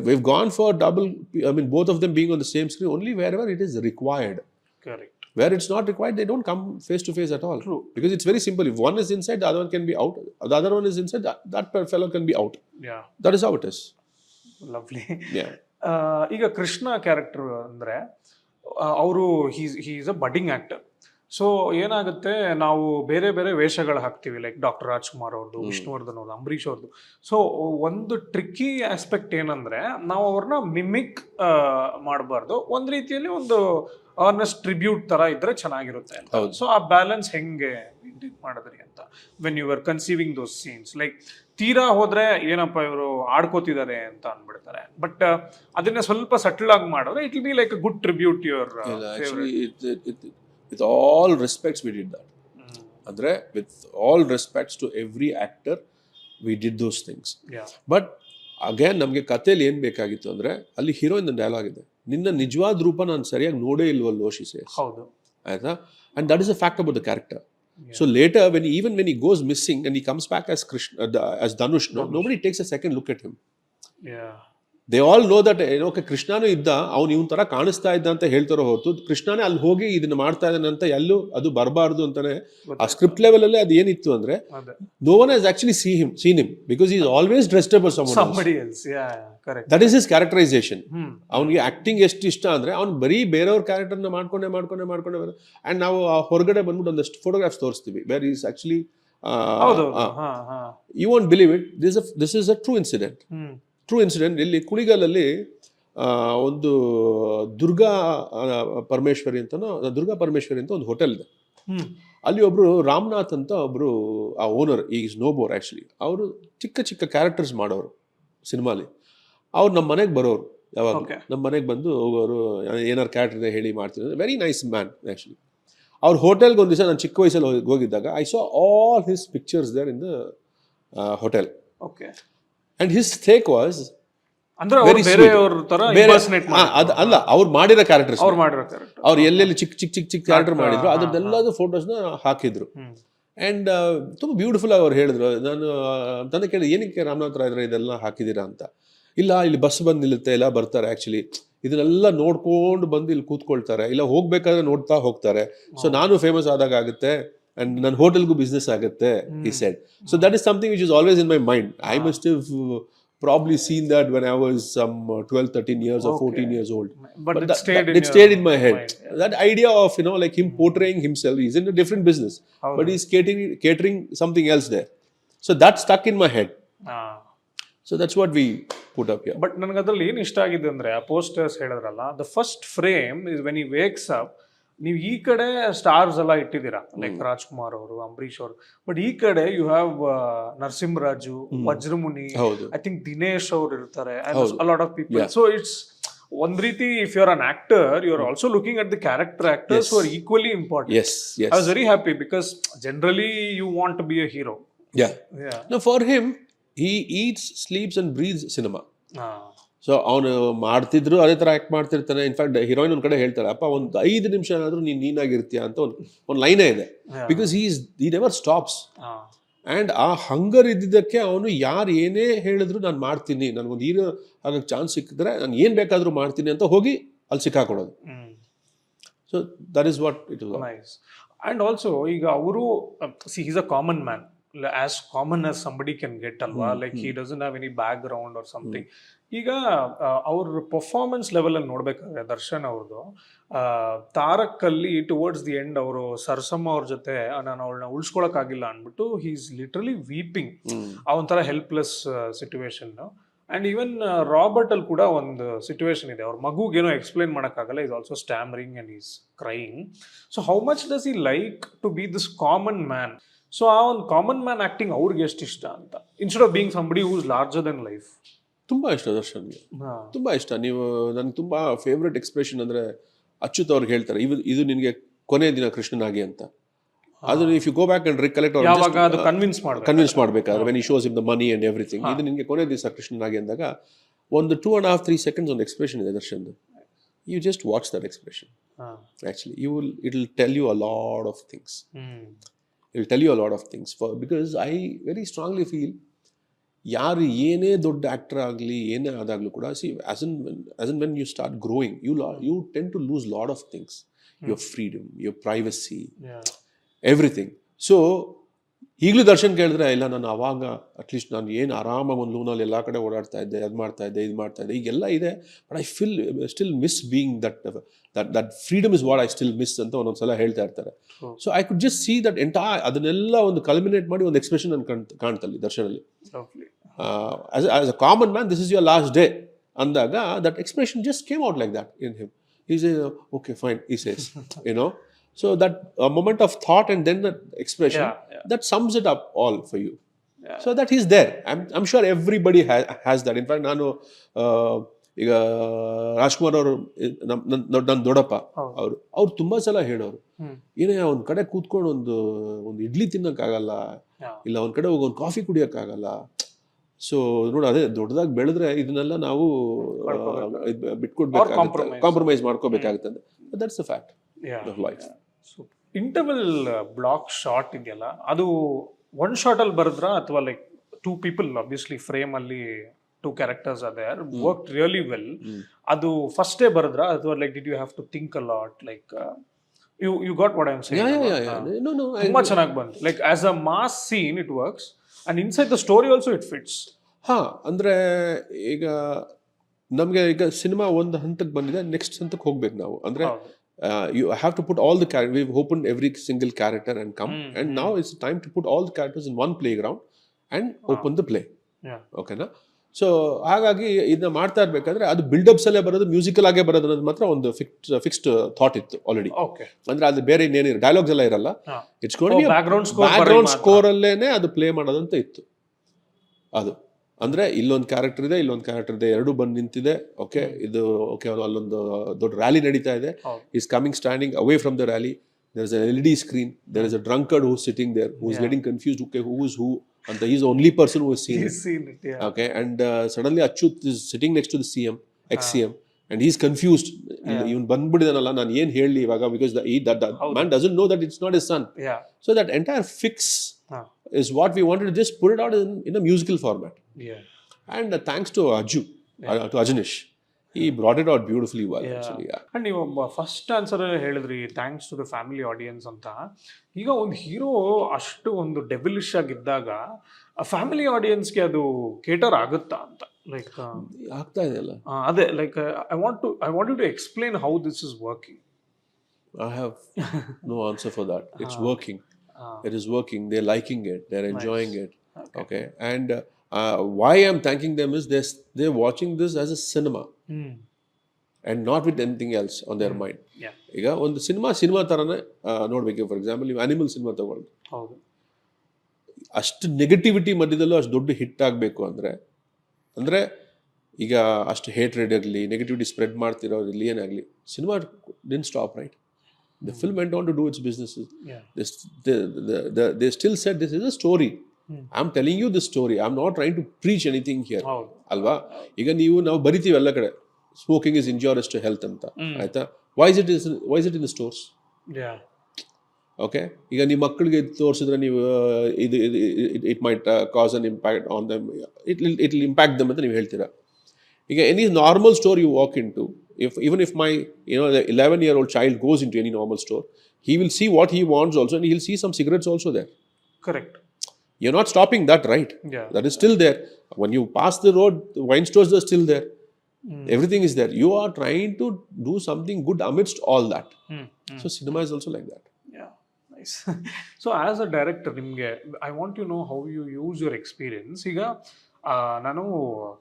We've gone for double, I mean, both of them being on the same screen only wherever it is required. Correct. Where it's not required, they don't come face to face at all. True. Because it's very simple. If one is inside, the other one can be out. The other one is inside, that fellow can be out. Yeah. That is how it is. Lovely. Yeah. ಈಗ Krishna character ಅಂದರೆ ಅವರು is a budding actor. So ಏನಾಗುತ್ತೆ, ನಾವು ಬೇರೆ ಬೇರೆ ವೇಷಗಳು ಹಾಕ್ತೀವಿ, like doctor Rajkumar ಅವ್ರದ್ದು, ವಿಷ್ಣುವರ್ಧನ್ ಅವ್ರದ್ದು, ಅಂಬರೀಷ್ ಅವ್ರದ್ದು. ಸೊ ಒಂದು ಟ್ರಿಕ್ಕಿ ಆಸ್ಪೆಕ್ಟ್ ಏನಂದರೆ ನಾವು ಅವ್ರನ್ನ ಮಿಮಿಕ್ ಮಾಡಬಾರ್ದು, ಒಂದು ರೀತಿಯಲ್ಲಿ ಒಂದು ಅರ್ನೆಸ್ಟ್ ಟ್ರಿಬ್ಯೂಟ್ ಥರ ಇದ್ದರೆ ಚೆನ್ನಾಗಿರುತ್ತೆ ಅಂತ. ಸೊ ಆ ಬ್ಯಾಲೆನ್ಸ್ ಹೆಂಗೆ ಮೇಂಟೈನ್ ಮಾಡಿದ್ರಿ ಅಂತ when you are conceiving those scenes? Like ತೀರಾ ಹೋದ್ರೆ ಏನಪ್ಪ ಇವರು ಆಡ್ಕೋತಿದ್ದಾರೆ ಅಂತ ಅಂದ್ಬಿಡ್ತಾರೆ, ಬಟ್ ಅದನ್ನ ಸ್ವಲ್ಪ ಸಟಲ್ ಆಗಿ ಮಾಡಿದ್ರೆ it will be like a good tribute your favourite. With all respects, we did that. Andre, with all respects to every actor, we did those things. Yeah. But again, ನಮಗೆ ಕಥೆಯಲ್ಲಿ ಏನು ಬೇಕಾಗಿತ್ತು ಅಂದರೆ ಅಲ್ಲಿ ಹೀರೋಯಿನ್ ಡೈಲಾಗ್ ಇದೆ, ನಿನ್ನ ನಿಜವಾದ ರೂಪ ನಾನು ಸರಿಯಾಗಿ ನೋಡೇ ಇಲ್ವಲ್ಲೋ ಶಿ ಸೇಸ್. ಹೌದು, ಆಯ್ತಾ? And that is a fact about the character. Yeah. So later, when he goes missing and he comes back as Krishna, as Dhanush, nobody takes a second look at him. Yeah. They all know that okay ಕೃಷ್ಣನೂ ಇದ್ದ, ಅವ್ನು ಇವನ್ ತರ ಕಾಣಿಸ್ತಾ ಇದ್ದ ಅಂತ ಹೇಳ್ತಾರೋ ಹೊರತು ಕೃಷ್ಣನೇ ಅಲ್ಲಿ ಹೋಗಿ ಇದನ್ನ ಮಾಡ್ತಾ ಇದ್ದಾನೆ ಅಂತ ಎಲ್ಲೂ ಅದು ಬರಬಾರ್ದು ಅಂತಾನೆ ಆ ಸ್ಕ್ರಿಪ್ಟ್ ಲೆವೆಲ್ ಅಲ್ಲಿ ಅದು ಏನಿತ್ತು ಅಂದ್ರೆ no one has actually seen him because is always dressed up as somebody else. Yeah, correct. That is his characterisation. ಅವ್ನಿಗೆ ಆಕ್ಟಿಂಗ್ ಎಷ್ಟು ಇಷ್ಟ ಅಂದ್ರೆ ಅವ್ನು ಬರೀ ಬೇರೆಯವ್ರ ಕ್ಯಾರೆಕ್ಟರ್ನ ಮಾಡ್ಕೊಂಡೆ ಅಂಡ್ ನಾವು ಹೊರಗಡೆ ಬಂದ್ಬಿಟ್ಟು ಒಂದಷ್ಟು ಫೋಟೋಗ್ರಾಫ್ಸ್ ತೋರಿಸ್ತೀವಿ where is actually you want believe it, this is a true incident. ಇಲ್ಲಿ ಕುಣಿಗಲಲ್ಲಿ ಒಂದು ದುರ್ಗಾ ಪರಮೇಶ್ವರಿ ಅಂತ ಒಂದು ಹೋಟೆಲ್ ಇದೆ. ಅಲ್ಲಿ ಒಬ್ರು ರಾಮನಾಥ್ ಅಂತ ಒಬ್ರು ಆ ಓನರ್, ಈ ನೋ ಬೋರ್ ಆಕ್ಚುಲಿ, ಅವರು ಚಿಕ್ಕ ಕ್ಯಾರೆಕ್ಟರ್ಸ್ ಮಾಡೋರು ಸಿನಿಮಾಲಿ. ಅವ್ರು ನಮ್ಮ ಮನೆಗೆ ಬರೋರು, ಯಾವಾಗ ನಮ್ಮ ಮನೆಗೆ ಬಂದು ಹೋಗೋರು, ಏನಾರು ಕ್ಯಾರೆಕ್ಟರ್ ಹೇಳಿ ಮಾಡ್ತೀನಿ. Very nice man actually. ಅವ್ರ ಹೋಟೆಲ್ಗೆ ಒಂದು ದಿವಸ ನಾನು ಚಿಕ್ಕ ವಯಸ್ಸಲ್ಲಿ ಹೋಗಿದ್ದಾಗ I saw all his pictures there in the hotel. Okay. And his take was ಅಲ್ಲ, ಅವ್ರು ಮಾಡಿರೋ ಕ್ಯಾರೆಕ್ಟರ್ಸ್, ಅವ್ರು ಎಲ್ಲೆಲ್ಲಿ ಚಿಕ್ಕ ಕ್ಯಾರೆಕ್ಟರ್ ಮಾಡಿದ್ರು ಅದ್ರದ್ದೆಲ್ಲದು ಫೋಟೋಸ್ನ ಹಾಕಿದ್ರು. ಅಂಡ್ ತುಂಬಾ ಬ್ಯೂಟಿಫುಲ್ ಆಗಿ ಅವ್ರು ಹೇಳಿದ್ರು. ನಾನು ತಂದೆ ಕೇಳಿದೆ, ಏನಕ್ಕೆ ರಾಮನಾಥ್ ರಾಯ್ ಇದೆಲ್ಲ ಹಾಕಿದ್ದೀರಾ ಅಂತ. ಇಲ್ಲ, ಇಲ್ಲಿ ಬಸ್ ಬಂದು ನಿಲ್ಲುತ್ತೆ, ಎಲ್ಲ ಬರ್ತಾರೆ ಆಕ್ಚುಲಿ, ಇದನ್ನೆಲ್ಲ ನೋಡ್ಕೊಂಡು ಬಂದು ಇಲ್ಲಿ ಕೂತ್ಕೊಳ್ತಾರೆ, ಇಲ್ಲ ಹೋಗ್ಬೇಕಾದ್ರೆ ನೋಡ್ತಾ ಹೋಗ್ತಾರೆ. ಸೊ ನಾನು ಫೇಮಸ್ ಆದಾಗ ಆಗುತ್ತೆ and ನನ್ನ ಹೋಟೆಲ್ಗೂ ಬಿಸ್ನೆಸ್ ಆಗುತ್ತೆ, he said. So that is something which is always in my mind. I must have probably seen that when I was some 12-13 years or 14 years old, but it stayed in my head. That idea of like him portraying himself, he's in a different business, but he's catering something else there. So that stuck in my head. So that's what we put up here. But ನನಗೆ ಅದ್ರಲ್ಲಿ ಏನು ಇಷ್ಟ ಆಗಿದೆ ಅಂದ್ರೆ, ಆ posters ಹೇಳಿದ್ರಲ್ಲ, the first frame is when he wakes up. ನೀವು ಈ ಕಡೆ ಸ್ಟಾರ್ಸ್ ಎಲ್ಲ ಇಟ್ಟಿದ್ದೀರಾ, ಲೈಕ್ ರಾಜ್ಕುಮಾರ್ ಅವರು, ಅಂಬರೀಷ್ ಅವರು, ಬಟ್ ಈ ಕಡೆ you have Narasimharaju, Vajramuni, I think Dinesh ಅವರು ಇರ್ತಾರೆ, a lot of people. So it's ಒಂದ್ ರೀತಿ, if you are an actor, you are also looking at the character actors who are equally important. Yes. I was very happy because generally you want to be a hero. Yeah. No, for him, he eats, sleeps and breathes cinema. So ಅವನು ಮಾಡ್ತಿದ್ರು ಅದೇ ಥರ act ಮಾಡ್ತಿರ್ತಾನೆ. In fact heroine ಒಂದು ಕಡೆ ಹೇಳ್ತಾರೆ, ಅಪ್ಪ ಒಂದು 5 ನಿಮಿಷ ಏನಾದರೂ ನೀನಾಗಿರ್ತೀಯ ಅಂತ ಒಂದು ಲೈನೇ ಇದೆ. Because he never stops. And ಆ ಹಂಗರ್ ಇದ್ದಿದ್ದಕ್ಕೆ ಅವನು ಯಾರು ಏನೇ ಹೇಳಿದ್ರು ನಾನು ಮಾಡ್ತೀನಿ, ನನಗೊಂದು ಹೀರೋ ಆಗಕ್ಕೆ ಚಾನ್ಸ್ ಸಿಕ್ಕಿದ್ರೆ ನಾನು ಏನು ಬೇಕಾದರೂ ಮಾಡ್ತೀನಿ ಅಂತ ಹೋಗಿ ಅಲ್ಲಿ ಸಿಕ್ಕಾಕೊಡೋದು. So that is what it is. Nice. And also ಈಗ ಅವರು is a common man, as common as somebody can get ಅಲ್ವಾ, like he doesn't have any background or something. ಈಗ ಅವ್ರ ಪರ್ಫಾರ್ಮೆನ್ಸ್ ಲೆವೆಲ್ ಅಲ್ಲಿ ನೋಡ್ಬೇಕಾದ್ರೆ ದರ್ಶನ್ ಅವ್ರದ್ದು ತಾರಕ್ಕಲ್ಲಿ ಟುವರ್ಡ್ಸ್ ದಿ ಎಂಡ್ ಅವರು ಸರ್ಸಮ್ಮ ಅವ್ರ ಜೊತೆ ನಾನು ಅವಳನ್ನ ಉಳಿಸ್ಕೊಳಕ್ಕಾಗಿಲ್ಲ ಅಂದ್ಬಿಟ್ಟು ಹಿ ಈಸ್ ಲಿಟ್ರಲಿ ವೀಪಿಂಗ್, ಆ ಒಂಥರ helpless situation. And even Robert ಅಲ್ಲಿ ಕೂಡ ಒಂದು ಸಿಚುವೇಶನ್ ಇದೆ, ಅವ್ರ ಮಗುಗೇನೋ ಎಕ್ಸ್ಪ್ಲೈನ್ ಮಾಡೋಕ್ಕಾಗಲ್ಲ, is also stammering and is crying. So how much does he like to be this common man? So ಆ ಒಂದು ಕಾಮನ್ ಮ್ಯಾನ್ ಆಕ್ಟಿಂಗ್ ಅವ್ರಿಗೆ ಎಷ್ಟು ಇಷ್ಟ ಅಂತ, instead of being somebody who is larger than life? ತುಂಬ ಇಷ್ಟ ದರ್ಶನ್ಗೆ, ಹಾ. ತುಂಬ ಇಷ್ಟ. ನೀವು ನನಗೆ ತುಂಬ ಫೇವ್ರೆಟ್ ಎಕ್ಸ್ಪ್ರೆಷನ್ ಅಂದರೆ ಅಚ್ಯುತ್ ಅವ್ರಿಗೆ ಹೇಳ್ತಾರೆ, ಇದು ನಿನಗೆ ಕೊನೆ ದಿನ ಕೃಷ್ಣನಾಗಿ ಅಂತ. ಅದು if you go back and recollect ಯಾವಾಗ ಅದು ಕನ್ವಿನ್ಸ್ ಮಾಡಬೇಕಾದ್ರೆ when he shows him the money and everything, ಇದು ನಿನಗೆ ಕೊನೆ ದಿವಸ ಕೃಷ್ಣನಾಗಿ ಅಂದಾಗ ಒಂದು 2.5-3 seconds ಒಂದು ಎಕ್ಸ್ಪ್ರೆಷನ್ ಇದೆ ದರ್ಶನ್ದು. You just watch that expression. Actually it will tell you a lot of things. It will tell you a lot of things because I very strongly feel ಯಾರು ಏನೇ ದೊಡ್ಡ ಆ್ಯಕ್ಟರ್ ಆಗಲಿ ಏನೇ ಆದಾಗಲೂ ಕೂಡ C as in when you start growing you tend to lose lot of things, your freedom, your privacy, everything. So ಈಗಲೂ ದರ್ಶನ್ ಕೇಳಿದ್ರೆ ಇಲ್ಲ ನಾನು ಅವಾಗ ಅಟ್ಲೀಸ್ಟ್ ನಾನು ಏನು ಆರಾಮಾಗಿ ಒಂದು ಲೂನಲ್ಲಿ ಎಲ್ಲ ಕಡೆ ಓಡಾಡ್ತಾ ಇದ್ದೆ, ಅದು ಮಾಡ್ತಾ ಇದ್ದೆ, ಇದು ಮಾಡ್ತಾ ಇದ್ದೆ, ಈಗೆಲ್ಲ ಇದೆ, but I still miss being that freedom is what I still miss ಅಂತ ಒಂದೊಂದ್ಸಲ ಹೇಳ್ತಾ ಇರ್ತಾರೆ. So I could just see that ಅದನ್ನೆಲ್ಲ ಒಂದು ಕಲ್ಮಿನೇಟ್ ಮಾಡಿ ಒಂದು ಎಕ್ಸ್ಪ್ರೆಷನ್ ನಾನು ಕಾಣ್ತಲ್ಲಿ ದರ್ಶನಲ್ಲಿ. As a common man this is your last day ಅಂದಾಗ that expression just came out like that in him. He says, okay, fine, he says, So that moment of thought and then the expression, that sums it up all for you. So that he's there. I'm sure everybody has that. In fact, ನಾನು ಈಗ ರಾಜ್ಕುಮಾರ್ ಅವರು ನನ್ನ ದೊಡ್ಡಪ್ಪ ಅವ್ರು ತುಂಬಾ ಸಲ ಹೇಳೋರು, ಏನೇ ಒಂದ್ ಕಡೆ ಕೂತ್ಕೊಂಡು ಒಂದು ಇಡ್ಲಿ ತಿನ್ನಕ್ಕಾಗಲ್ಲ, ಇಲ್ಲ ಒಂದ್ ಕಡೆ ಹೋಗಿ ಒಂದು ಕಾಫಿ ಕುಡಿಯೋಕ್ಕಾಗಲ್ಲ. ಸೊ ನೋಡಿ, ಅದೇ ದೊಡ್ಡದಾಗಿ ಬೆಳೆದ್ರೆ ಇದನ್ನೆಲ್ಲ ನಾವು ಬಿಟ್ಕೊಡ್ಬೇಕಾಗುತ್ತೆ, ಕಾಂಪ್ರಮೈಸ್ ಮಾಡ್ಕೋಬೇಕಾಗುತ್ತೆ. That's the fact of life. Interval block shot ಇದೆಯಲ್ಲ, ಅದು ಒನ್ ಶಾಟ್ ಅಲ್ಲಿ ಬರದ್ರಾ ಅಥವಾ ಲೈಕ್ 2 people ಆಬ್ವಿಯಸ್ಲಿ ಫ್ರೇಮ್ ಅಲ್ಲಿ 2 characters are there, worked really well. ಅದು ಫಸ್ಟ್ ಡೇ ಬರದ್ರಾ ಅಥವಾ like did you have to think a lot, like you got what I'm saying? No, ತುಂಬಾ ಚೆನ್ನಾಗಿ ಬಂತು. Like as a mass scene it works and inside the story also it fits. ಅಂದ್ರೆ ಈಗ ನಮ್ಗೆ ಈಗ cinema ಒಂದು ಹಂತಕ್ಕೆ ಬಂದಿದೆ, ನೆಕ್ಸ್ಟ್ ಹಂತಕ್ಕೆ ಹೋಗ್ಬೇಕು ನಾವು. ಅಂದ್ರೆ you have to put all the characters. We've opened every single character and come, and now it's time to put all the characters in one playground and open the play. Okay na? So ಹಾಗಾಗಿ ಇದನ್ನ ಮಾಡ್ತಾ ಇರ್ಬೇಕಾದ್ರೆ ಅದು buildups ಅಲ್ಲೇ ಬರೋದು, musical ಆಗೇ ಬರೋದು ಅನ್ನೋದು ಮಾತ್ರ ಒಂದು ಫಿಕ್ಸ್ಡ್ ಥಾಟ್ ಇತ್ತು ಆಲ್ರೆಡಿ. ಅಂದ್ರೆ ಅದು ಬೇರೆ ಇನ್ನೇನಿಲ್ಲ, ಡೈಲಾಗ್ಸ್ ಎಲ್ಲ ಇರಲ್ಲ, it's gonna be background score ಅಲ್ಲೇನೆ ಅದು ಪ್ಲೇ ಮಾಡೋದಂತ ಇತ್ತು. ಅದು ಅಂದ್ರೆ ಇಲ್ಲೊಂದು ಕ್ಯಾರೆಕ್ಟರ್ ಇದೆ, ಇಲ್ಲೊಂದು ಕ್ಯಾರೆಕ್ಟರ್ ಇದೆ, ಎರಡು ಬಂದು ನಿಂತಿದೆ. ಓಕೆ, ಇದು ಓಕೆ, ಅಲ್ಲೊಂದು ದೊಡ್ಡ ರ್ಯಾಲಿ ನಡೀತಾ ಇದೆ, is coming standing away from the rally, there is a LED screen, there is a drunkard who is sitting there, who is getting confused, okay, who is who, and he is the only person who has seen it. Okay, and suddenly Achyut is sitting next to the CM, ex-CM, and he is confused. Even ಬಂದ್ಬಿಡಿದಾನಲ್ಲ, ನಾನು ಏನು ಹೇಳಲಿ ಇವಾಗ, because that man doesn't know that it's not his son. So that entire fix is what we wanted to just put it out in a musical format. And thanks to to Ajanish, he brought it out beautifully well. Actually, and ನೀವು first answer ಹೇಳಿದ್ರಿ thanks to the family audience ಅಂತ. ಈಗ ಒಂದು hero ಅಷ್ಟು ಒಂದು ಡೆವಿಲಿಶ್ ಆಗಿದ್ದಾಗ family ಆಡಿಯನ್ಸ್ಗೆ ಅದು cater ಆಗುತ್ತಾ ಅಂತ, ಲೈಕ್ ಆಗ್ತಾ ಇದೆಯಲ್ಲ. ಅದೇ like I want you to explain how this is working. I have no answer for that. It's working. It is working. They're liking it. They're enjoying it. Okay. And why I'm thanking them is they're watching this as a cinema and not with anything else on their mind. ಈಗ ಒಂದು cinema ತರನೇ ನೋಡ್ಬೇಕು. For example, ನೀವು animal cinema ತಗೊಳ್ಳಿ, ಅಷ್ಟು negativity ಮಧ್ಯದಲ್ಲೂ ಅಷ್ಟು ದೊಡ್ಡ hit ಆಗಬೇಕು ಅಂದ್ರೆ ಈಗ ಅಷ್ಟು ಹೇಟ್ರೆಡ್ ಇರಲಿ, ನೆಗೆಟಿವಿಟಿ ಸ್ಪ್ರೆಡ್ ಮಾಡ್ತಿರೋದಿರಲಿ, ಏನಾಗಲಿ, cinema didn't stop, right? The film went on to do its businesses. They still said this is a story. I'm telling you this story. I'm not trying to preach anything here. Alva? ಈಗ ನಾವು ಬರಿತೀವಿ ಎಲ್ಲ ಕಡೆ, smoking is injurious to health ಅಂತ, ಆಯ್ತಾ? Why is it in the stores? Okay, ಈಗ ನಿಮ್ಮ ಮಕ್ಕಳಿಗೆ ತೋರಿಸಿದ್ರೆ ನೀವು it might cause an impact on them, it will impact them ಅಂತ ನೀವು ಹೇಳ್ತೀರಾ. ಈಗ any normal store you walk into, even if my the 11-year-old child goes into any normal store, he will see what he wants also, and he'll see some cigarettes also there. Correct. You're not stopping that, right? That is still there. When you pass the road, the wine stores are still there. Everything is there. You are trying to do something good amidst all that. So cinema is also like that. Nice. So as a director, nimge I want to know how you use your experience. ಈಗ ನಾನು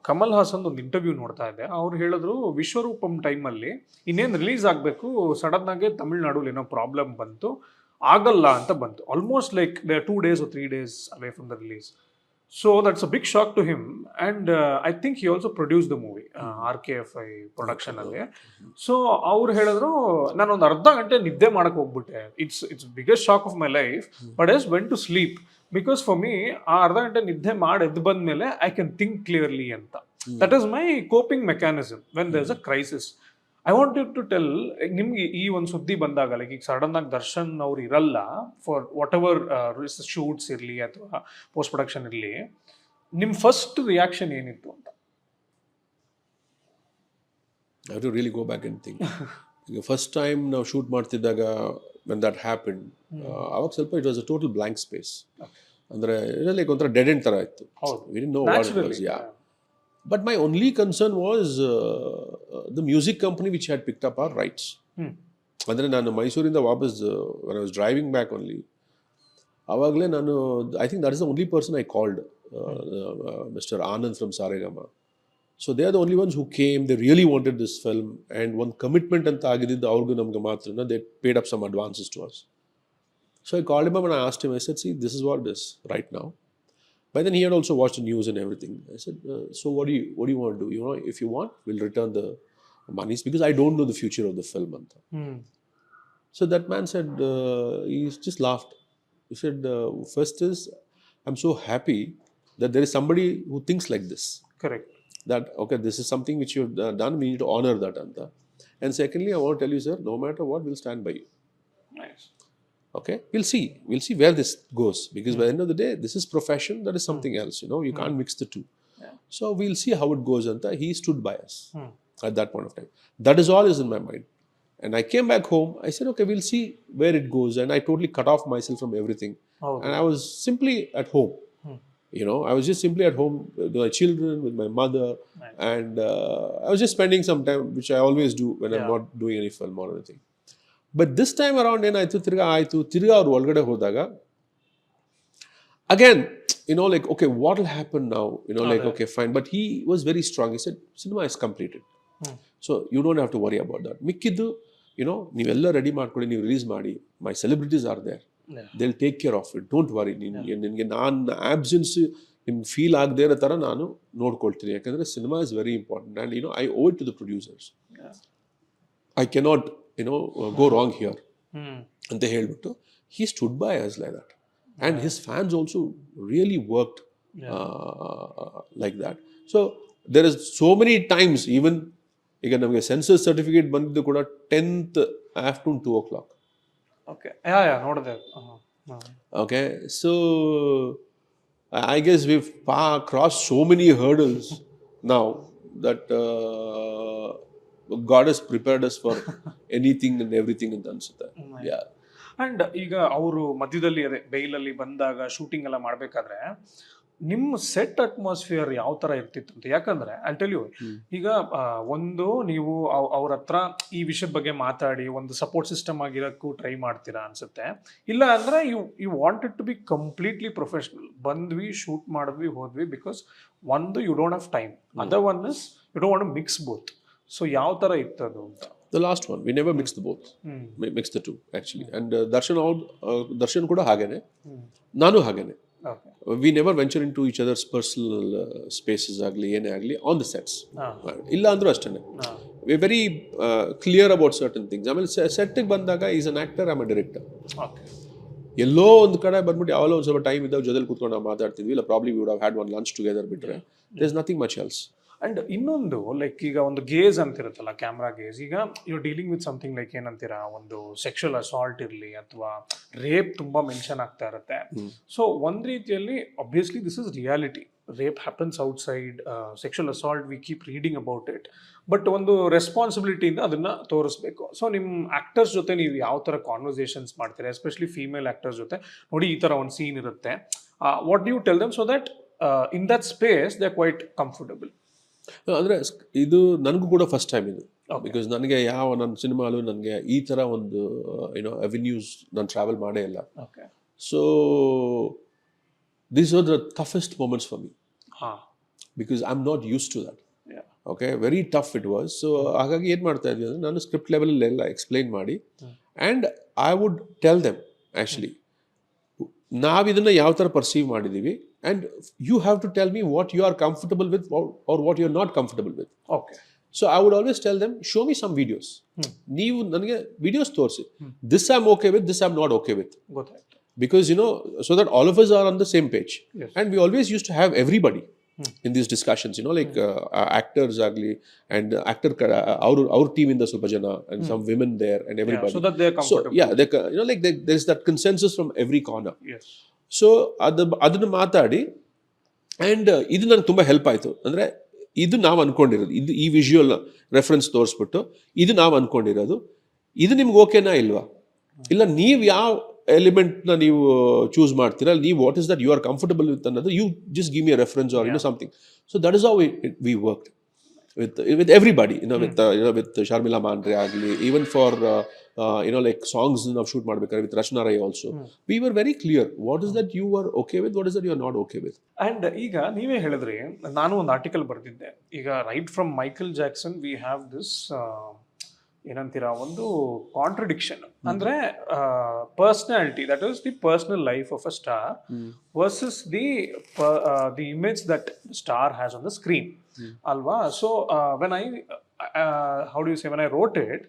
ಕಮಲ್ ಹಾಸನ್ ಒಂದು interview ನೋಡ್ತಾ ಇದ್ದೆ. ಅವ್ರು ಹೇಳಿದ್ರು, ವಿಶ್ವರೂಪಂ ಟೈಮಲ್ಲಿ ಇನ್ನೇನು release ಆಗಬೇಕು, ಸಡನ್ ಆಗಿ ತಮಿಳ್ನಾಡಲ್ಲಿ ಏನೋ ಪ್ರಾಬ್ಲಮ್ ಬಂತು, ಆಗಲ್ಲ ಅಂತ ಬಂತು. Almost like they 2 days or 3 days away from the release. So that's a big shock to him, and I think he also produced the movie, RKFI production ಅಲ್ಲಿ. ಸೊ ಅವ್ರು ಹೇಳಿದ್ರು ನಾನು ಒಂದು ಅರ್ಧ ಗಂಟೆ ನಿದ್ದೆ ಮಾಡಕ್ ಹೋಗ್ಬಿಟ್ಟೆ. It's biggest shock of my life, but I went to sleep because for me ಆ ಅರ್ಧ ಗಂಟೆ ನಿದ್ದೆ ಮಾಡಿ ಎದ್ದು ಬಂದ್ಮೇಲೆ ಐ ಕ್ಯಾನ್ ಥಿಂಕ್ ಕ್ಲಿಯರ್ಲಿ ಅಂತ. That is my coping mechanism when there is a crisis. I wanted to tell, ನಿಮ್ಗೆ ಈ ಒಂದು ಸುದ್ದಿ ಬಂದಾಗ ಲೈಕ್ ಈಗ ಸಡನ್ ಆಗಿ ದರ್ಶನ್ ಅವ್ರು ಇರಲ್ಲ ಫಾರ್ ವಾಟ್ ಎವರ್ ಶೂಟ್ಸ್ ಇರಲಿ ಅಥವಾ ಪೋಸ್ಟ್ ಪ್ರೊಡಕ್ಷನ್ ಇರಲಿ, ನಿಮ್ಮ ಫಸ್ಟ್ ರಿಯಾಕ್ಷನ್ ಏನಿತ್ತು ಅಂತ? I have to really go back and think. The first time ನಾವು ಶೂಟ್ ಮಾಡ್ತಿದ್ದಾಗ when that happened, ಅವಾಗ ಸ್ವಲ್ಪ it was a total blank space. ಅಂದ್ರೆ ಲೈಕ್ ಒಂಥರ ಡೆಡ್ ಎಂಡ್ ಥರ ಇತ್ತು. We didn't know what it was. Yeah. But my only concern was the music company which had picked up our rights. ಅಂದರೆ ನಾನು ಮೈಸೂರಿಂದ ವಾಪಸ್ when I was driving back only, ಆವಾಗಲೇ ನಾನು I think that is the only person I called, Mr. Anand from Saregama. So they are the only ones who came. They really wanted this film, and one commitment anta agididdu avrgu namge maatra, they paid up some advances to us. So I called him up and I asked him, I said, see, this is what it is right now. By then he had also watched the news and everything. I said, so what do you want to do? You know, if you want, we'll return the monies because I don't know the future of the film anta. So that man said, he just laughed. He said, first is, I'm so happy that there is somebody who thinks like this. Correct. That, okay, this is something which you've done, we need to honor that anta. And secondly, I want to tell you, sir, no matter what, we'll stand by you. Nice. Okay, we'll see where this goes, because by the end of the day, this is profession, that is something else, you know, you can't mix the two. Yeah. So we'll see how it goes anta. He stood by us at that point of time. That is all is in my mind. And I came back home, I said, okay, we'll see where it goes, and I totally cut off myself from everything. And I was simply at home. You know, I was just simply at home with my children, with my mother. Nice. And I was just spending some time, which I always do when I'm not doing any film or anything. But this time around, ತಿರ್ಗಾ ಅವ್ರು ಒಳಗಡೆ ಹೋದಾಗ, again, you know, like, okay, what will happen now? You know, like, okay, fine. But he was very strong. He said, cinema is completed. So you don't have to worry about that. ಮಿಕ್ಕಿದ್ದು, you know, ನೀವೆಲ್ಲ ready ಮಾಡ್ಕೊಳ್ಳಿ, ನೀವು release ಮಾಡಿ. My celebrities are there. They'll take care of it. Don't worry. ನಿನಗೆ ನನ್ನ absence ನಿಮ್ಗೆ feel ಆಗದೆ ಇರೋ ಥರ ನಾನು ನೋಡ್ಕೊಳ್ತೀನಿ. ಯಾಕಂದರೆ cinema is very important and you know I owe it to the producers. I cannot go wrong here ಅಂತ ಹೇಳ್ಬಿಟ್ಟು he stood by us like that, and his fans also really worked like that. So there is so many times, even ಈಗ ನಮಗೆ census certificate ಬಂದಿದ್ದು ಕೂಡ 10th afternoon 2 o'clock. Okay, yeah, ನೋಡಿದೆ. Okay, so I guess we've crossed so many hurdles now that God has prepared us for anything and everything ಅಂತ ಅನ್ಸುತ್ತೆ. Yeah. And ಈಗ ಅವರು ಮಧ್ಯದಲ್ಲಿ ಅದೇ ಬೈಲಲ್ಲಿ ಬಂದಾಗ ಶೂಟಿಂಗ್ ಎಲ್ಲ ಮಾಡಬೇಕಾದ್ರೆ ನಿಮ್ಮ ಸೆಟ್ ಅಟ್ಮಾಸ್ಫಿಯರ್ ಯಾವ ಥರ ಇರ್ತಿತ್ತು ಅಂತ? ಯಾಕಂದ್ರೆ ಐ ಟೆಲ್ ಯು, ಈಗ ಒಂದು ನೀವು ಅವ್ರ ಹತ್ರ ಈ ವಿಷಯದ ಬಗ್ಗೆ ಮಾತಾಡಿ ಒಂದು ಸಪೋರ್ಟ್ ಸಿಸ್ಟಮ್ ಆಗಿರೋಕ್ಕೂ ಟ್ರೈ ಮಾಡ್ತೀರಾ ಅನ್ಸುತ್ತೆ. ಇಲ್ಲ ಅಂದ್ರೆ you wanted to be completely professional. ಬಂದ್ವಿ, ಶೂಟ್ ಮಾಡಿದ್ವಿ, ಹೋದ್ವಿ, ಬಿಕಾಸ್ ಒಂದು you don't have time, other one is you don't want to mix both. So ಯಾವ ಥರ ಇತ್ತದು ಅಂತ? The last one, we never mixed the both. Mixed the two actually. And Darshan kuda hagene, nanu hagene. Okay. We never venture into each other's personal spaces agli ene agli on the sets. Illa andru ashtane. We are very clear about certain things. I mean, set ಗೆ ಬಂದಾಗ is an actor, I'm a director. Okay. ಎಲ್ಲೋ ಒಂದು ಕಡೆ ಬಂದ್ಬಿಟ್ಟು ಯಾವಾಗಲೋ ಒಂದು ಸ್ವಲ್ಪ time ಇದ್ದಾಗ ಜೊತೆಲಿ ಕೂತ್ಕೊಂಡು ನಾವು ಮಾತಾಡ್ತಿದ್ವಿ, ಇಲ್ಲ probably we would have had one lunch together ಬಿಟ್ರೆ there is nothing much else. And ಇನ್ನೊಂದು ಲೈಕ್ ಈಗ ಒಂದು ಗೇಜ್ ಅಂತಿರುತ್ತಲ್ಲ, ಕ್ಯಾಮ್ರಾ ಗೇಜ್. ಈಗ you dealing with something like ಏನಂತೀರಾ, ಒಂದು ಸೆಕ್ಷುವಲ್ ಅಸಾಲ್ಟ್ ಇರಲಿ ಅಥವಾ ರೇಪ್ ತುಂಬಾ ಮೆನ್ಷನ್ ಆಗ್ತಾ ಇರುತ್ತೆ. ಸೊ ಒಂದ್ ರೀತಿಯಲ್ಲಿ obviously this is reality. Rape happens outside, sexual assault we keep reading about it. But ಒಂದು ರೆಸ್ಪಾನ್ಸಿಬಿಲಿಟಿಯಿಂದ ಅದನ್ನ ತೋರಿಸ್ಬೇಕು. ಸೊ ನಿಮ್ಮ ಆಕ್ಟರ್ಸ್ ಜೊತೆ ನೀವು ಯಾವ ಥರ ಕಾನ್ವರ್ಸೇಷನ್ಸ್ ಮಾಡ್ತೀರಾ, ಎಸ್ಪೆಷಲಿ ಫೀಮೇಲ್ ಆಕ್ಟರ್ಸ್ ಜೊತೆ? ನೋಡಿ, ಈ ಥರ ಒಂದು ಸೀನ್ ಇರುತ್ತೆ, what do you tell them so that in that space they are quite comfortable? ಅಂದರೆ ಇದು ನನಗೂ ಕೂಡ ಫಸ್ಟ್ ಟೈಮ್ ಇದು. ಬಿಕಾಸ್ ನನಗೆ ನನ್ನ ಸಿನಿಮಾಲು ನನಗೆ ಈ ಥರ ಒಂದು ಅವೆನ್ಯೂಸ್ ನಾನು ಟ್ರಾವೆಲ್ ಮಾಡೇ ಇಲ್ಲ. So these are the toughest moments for me because I am not use to that. Okay, very tough it was. So ಹಾಗಾಗಿ ಏನು ಮಾಡ್ತಾ ಇದ್ವಿ ಅಂದರೆ ನಾನು ಸ್ಕ್ರಿಪ್ಟ್ ಲೆವೆಲಲ್ಲೆಲ್ಲ ಎಕ್ಸ್ಪ್ಲೈನ್ ಮಾಡಿ and I would tell them actually ನಾವಿದನ್ನು ಯಾವ ಥರ ಪರ್ಸೀವ್ ಮಾಡಿದ್ದೀವಿ and you have to tell me what you are comfortable with or what you're not comfortable with. Okay. So I would always tell them, show me some videos. ನೀವು ನನಗೆ videos ತೋರಿಸಿ. This I'm okay with, this I'm not okay with. ಗೊತ್ತಾಯ್ತು. Because, so that all of us are on the same page. Yes. And we always used to have everybody in these discussions, like actors agli, and our team in the ಸ್ವಲ್ಪ ಜನ, and some women there, and everybody. So that they're comfortable. So, like there's that consensus from every corner. Yes. So ಅದನ್ನ ಮಾತಾಡಿ, and ಇದು ನನಗೆ ತುಂಬ help ಆಯಿತು. ಅಂದರೆ ಇದು ನಾವು ಅನ್ಕೊಂಡಿರೋದು, ಇದು ಈ ವಿಜುವಲ್ ರೆಫರೆನ್ಸ್ ತೋರಿಸ್ಬಿಟ್ಟು ಇದು ನಾವು ಅನ್ಕೊಂಡಿರೋದು, ಇದು ನಿಮ್ಗೆ ಓಕೆನಾ ಇಲ್ವಾ, ಇಲ್ಲ ನೀವು ಯಾವ ಎಲಿಮೆಂಟ್ನ ನೀವು ಚೂಸ್ ಮಾಡ್ತೀರಾ, ನೀವು what is that you are comfortable with ಅನ್ನೋದು, you just give me a reference or something. So that is how we worked with everybody, with Sharmila Mandre agli, even for like songs ನಾವು shoot ಮಾಡ್ಬೇಕಾದ್ರೆ with Rachna Rai also, we were very clear what is that you are okay with, what is that you are not okay with. And ಈಗ ನೀವೇ ಹೇಳಿದ್ರಿ, ನಾನು ಒಂದು article ಬರೆದಿದ್ದೆ, ಈಗ right from Michael Jackson we have this ಏನಂತೀರಾ, ಒಂದು contradiction. ಅಂದ್ರೆ personality, that is the personal life of a star versus the image that star has on the screen ಅಲ್ವಾ. So when I how do you say, when I wrote it,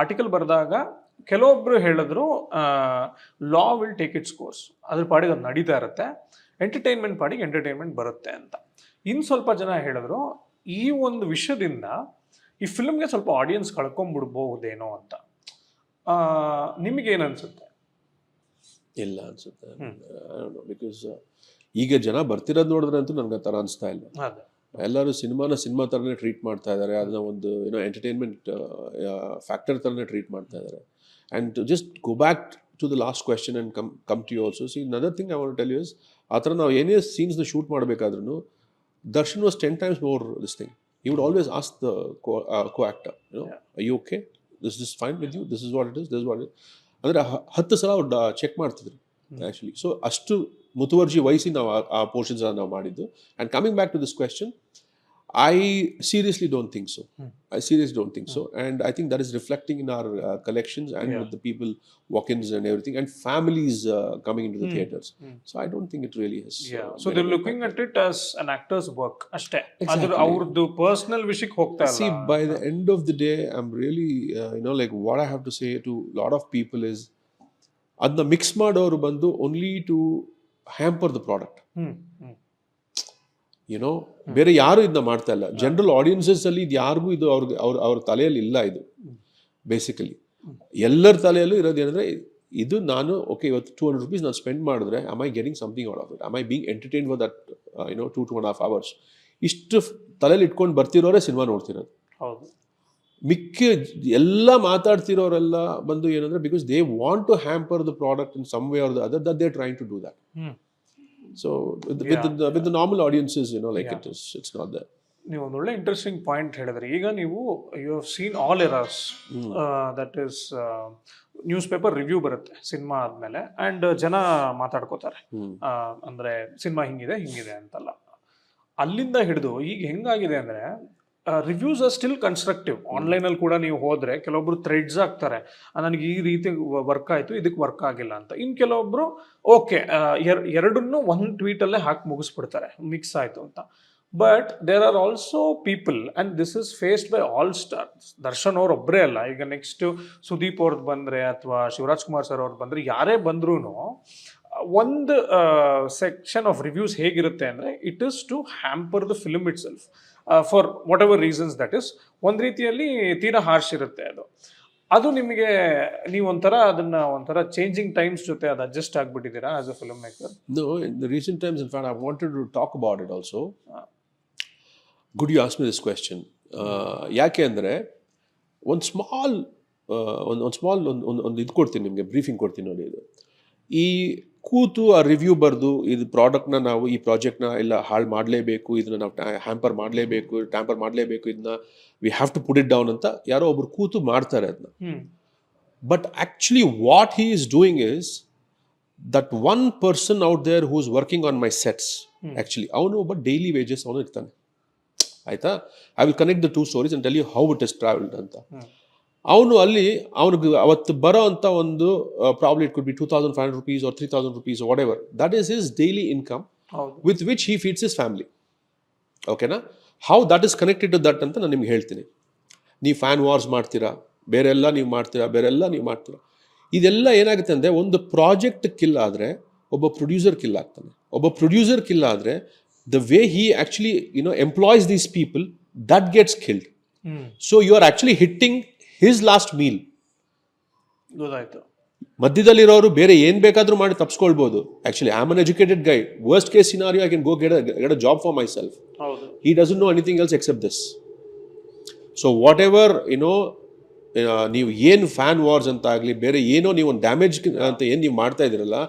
article ಬರೆದಾಗ ಕೆಲವೊಬ್ರು ಹೇಳಿದ್ರು law will take its course, ಅದ್ರ ಪಾಡಿಗೆ ಅದು ನಡೀತಾ ಇರುತ್ತೆ, entertainment ಪಾಡಿಗೆ ಎಂಟರ್ಟೈನ್ಮೆಂಟ್ ಬರುತ್ತೆ ಅಂತ. ಇನ್ನು ಸ್ವಲ್ಪ ಜನ ಹೇಳಿದ್ರು ಈ ಒಂದು ವಿಷಯದಿಂದ ಈ ಫಿಲ್ಮ್ಗೆ ಸ್ವಲ್ಪ ಆಡಿಯನ್ಸ್ ಕಳ್ಕೊಂಡ್ಬಿಡ್ಬಹುದೇನೋ ಅಂತ. ನಿಮಗೇನು ಅನ್ಸುತ್ತೆ? ಇಲ್ಲ ಅನ್ಸುತ್ತೆ, ಬಿಕಾಸ್ ಈಗ ಜನ ಬರ್ತಿರೋದು ನೋಡಿದ್ರೆ ಅಂತೂ ನನಗೆ ಆ ಥರ ಅನಿಸ್ತಾ ಇಲ್ಲ. ಎಲ್ಲರೂ ಸಿನಿಮಾ ಥರನೇ ಟ್ರೀಟ್ ಮಾಡ್ತಾ ಇದ್ದಾರೆ, ಅದನ್ನ ಒಂದು ಎಂಟರ್ಟೈನ್ಮೆಂಟ್ ಫ್ಯಾಕ್ಟರ್ ಥರನೇ ಟ್ರೀಟ್ ಮಾಡ್ತಾ ಇದ್ದಾರೆ. And to just go back to the last question and come to you also. See another thing I want to tell you is, ಆ ಥರ ನಾವು ಏನೇ ಸೀನ್ಸ್ನ ಶೂಟ್ ಮಾಡಬೇಕಾದ್ರೂ Darshan was 10 times more this thing. He would always ask the co-actor, are you okay? This is fine with you? This is what it is, this is what it is. ಅಂದರೆ 10 ಸಲ ಅವ್ರು check ಮಾಡ್ತಿದ್ರು actually. So ಅಷ್ಟು ಮುತುವರ್ಜಿ ವಹಿಸಿ ನಾವು ಆ portions ನಾವು ಮಾಡಿದ್ದು. And coming back to this question, I seriously don't think so. And I think that is reflecting in our collections and with the people walk-ins and everything, and families coming into the theaters. So I don't think it really is. So they're looking at it as an actor's work ashte. Exactly. Avrdu personal vishik hogta illa. See, by the end of the day, I'm really like what I have to say to a lot of people is, adna mix madoru bandu only to hamper the product. ಬೇರೆ ಯಾರು ಇದನ್ನ ಮಾಡ್ತಾ ಇಲ್ಲ. General audiences ಅಲ್ಲಿ ಇದು ಯಾರಿಗೂ ಇದು ಅವ್ರ ತಲೆಯಲ್ಲಿ ಇಲ್ಲ. ಇದು ಬೇಸಿಕಲಿ ಎಲ್ಲರ ತಲೆಯಲ್ಲೂ ಇರೋದು ಏನಂದ್ರೆ, ಇದು ನಾನು ಓಕೆ ಇವತ್ತು 200 rupees ನಾನು ಸ್ಪೆಂಡ್ ಮಾಡಿದ್ರೆ am I getting something out of it, am I being entertained for that 2.5 hours. ಇಷ್ಟು ತಲೆಯಲ್ಲಿ ಇಟ್ಕೊಂಡು ಬರ್ತಿರೋರೇ ಸಿನಿಮಾ ನೋಡ್ತಿರೋದು. ಮಿಕ್ಕ ಎಲ್ಲ ಮಾತಾಡ್ತಿರೋರೆಲ್ಲ ಬಂದು ಏನಂದ್ರೆ, because they want to hamper the product in some way or the other, that they are trying to do that. So with the normal audiences, it's not there. ನೀವು ಒಂದು ಒಳ್ಳೆ ಇಂಟ್ರೆಸ್ಟಿಂಗ್ ಪಾಯಿಂಟ್ ಹೇಳಿದ್ರಿ. ಈಗ ನೀವು you have seen all eras, that is news paper review ಬರುತ್ತೆ cinema ಆದಮೇಲೆ, and ಜನ ಮಾತಾಡ್ಕೋತಾರೆ, ಅಂದರೆ ಸಿನಿಮಾ ಹಿಂಗಿದೆ ಅಂತಲ್ಲ. ಅಲ್ಲಿಂದ ಹಿಡಿದು ಈಗ ಹೆಂಗಾಗಿದೆ ಅಂದರೆ, ರಿವ್ಯೂಸ್ ಆರ್ ಸ್ಟಿಲ್ ಕನ್ಸ್ಟ್ರಕ್ಟಿವ್. ಆನ್ಲೈನಲ್ಲಿ ಕೂಡ ನೀವು ಹೋದರೆ ಕೆಲವೊಬ್ರು ಥ್ರೆಡ್ಸ್ ಆಗ್ತಾರೆ, ನನಗೆ ಈ ರೀತಿ ವರ್ಕ್ ಆಯಿತು, ಇದಕ್ಕೆ ವರ್ಕ್ ಆಗಿಲ್ಲ ಅಂತ. ಇನ್ನು ಕೆಲವೊಬ್ರು ಓಕೆ ಎರಡನ್ನೂ ಒಂದು ಟ್ವೀಟಲ್ಲೇ ಹಾಕಿ ಮುಗಿಸ್ಬಿಡ್ತಾರೆ, ಮಿಕ್ಸ್ ಆಯಿತು ಅಂತ. But there are also people, and this is faced by all stars. Darshan ಅವ್ರು ಒಬ್ಬರೇ ಅಲ್ಲ, ಈಗ ನೆಕ್ಸ್ಟ್ ಸುದೀಪ್ ಅವ್ರದ್ದು ಬಂದರೆ ಅಥವಾ ಶಿವರಾಜ್ ಕುಮಾರ್ ಸರ್ ಅವ್ರದ್ದು ಬಂದರೆ, ಯಾರೇ ಬಂದ್ರೂ ಒಂದು ಸೆಕ್ಷನ್ ಆಫ್ ರಿವ್ಯೂಸ್ ಹೇಗಿರುತ್ತೆ ಅಂದರೆ, it is to hamper the film itself for whatever reasons. That is ಒಂದು ರೀತಿಯಲ್ಲಿ ತೀರಾ ಹಾರ್ಶ್ ಇರುತ್ತೆ ಅದು ನಿಮಗೆ. ನೀವು ಒಂಥರ ಚೇಂಜಿಂಗ್ ಟೈಮ್ಸ್ ಜೊತೆ ಅದು ಅಡ್ಜಸ್ಟ್ ಆಗಿಬಿಟ್ಟಿದ್ದೀರಾ as a filmmaker? No, in the recent times, in fact, I wanted to talk about it also. Good you asked me this question. ಯಾಕೆ ಅಂದರೆ, ಒಂದು ಸ್ಮಾಲ್ ಇದು ಕೊಡ್ತೀನಿ ನಿಮಗೆ, ಬ್ರೀಫಿಂಗ್ ಕೊಡ್ತೀನಿ ನೋಡಿ. ಇದು ಈ ಕೂತು ಆ ರಿವ್ಯೂ ಬರೆದು ಇದು ಪ್ರಾಡಕ್ಟ್ನ ನಾವು ಈ ಪ್ರಾಜೆಕ್ಟ್ನ ಎಲ್ಲ ಹಾಳು ಮಾಡಲೇಬೇಕು, ಇದನ್ನ ನಾವು ಟ್ಯಾಂಪರ್ ಮಾಡಲೇಬೇಕು, ಇದನ್ನ we have to put it down ಅಂತ ಯಾರೋ ಒಬ್ರು ಕೂತು ಮಾಡ್ತಾರೆ ಅದನ್ನ. But actually what he is doing is that one person out there who is working on my sets, actually ಅವನು ಒಬ್ಬ ಡೈಲಿ ವೇಜಸ್ ಅವನು ಇರ್ತಾನೆ, ಆಯ್ತಾ. I will connect the 2 stories and tell you how it is traveled ಅಂತ. ಅವನಿಗೆ ಅವತ್ತು ಬರೋ ಅಂತ ಒಂದು probably it could be 2,500 rupees or 3,000 rupees or whatever, that is his daily income. ಹೌದು. with which he feeds his family. ಓಕೆನಾ? How that is connected to that ಅಂತ ನಾನು ನಿಮ್ಗೆ ಹೇಳ್ತೀನಿ. ನೀವು ಫ್ಯಾನ್ ವಾರ್ಸ್ ಮಾಡ್ತೀರಾ, ಬೇರೆಲ್ಲ ನೀವು ಮಾಡ್ತೀರಾ. ಇದೆಲ್ಲ ಏನಾಗುತ್ತೆ ಅಂದರೆ, ಒಂದು ಪ್ರಾಜೆಕ್ಟ್ ಕಿಲ್ ಆದರೆ ಒಬ್ಬ ಪ್ರೊಡ್ಯೂಸರ್ ಕಿಲ್ ಆಗ್ತಾನೆ. ಒಬ್ಬ ಪ್ರೊಡ್ಯೂಸರ್ ಕಿಲ್ ಆದರೆ the way he actually employs these people, that gets killed. So you are actually hitting his last meal. ಗೊತ್ತಾಯ್ತು. ಮಧ್ಯದಲ್ಲಿರೋರು ಬೇರೆ ಏನ್ ಬೇಕಾದ್ರೂ ಮಾಡಿ ತಪ್ಪಿಸ್ಕೊಳ್ಬಹುದು. Actually I am an educated guy. Worst case scenario I can go get a job for myself. He doesn't know anything else except this. So whatever ನೀವು ಏನು fan wars ಅಂತ ಆಗಲಿ, ಬೇರೆ ಏನೋ ನೀವು ಒಂದು ಡ್ಯಾಮೇಜ್ ಅಂತ ಏನು ನೀವು ಮಾಡ್ತಾ ಇದ್ದೀರಲ್ಲ,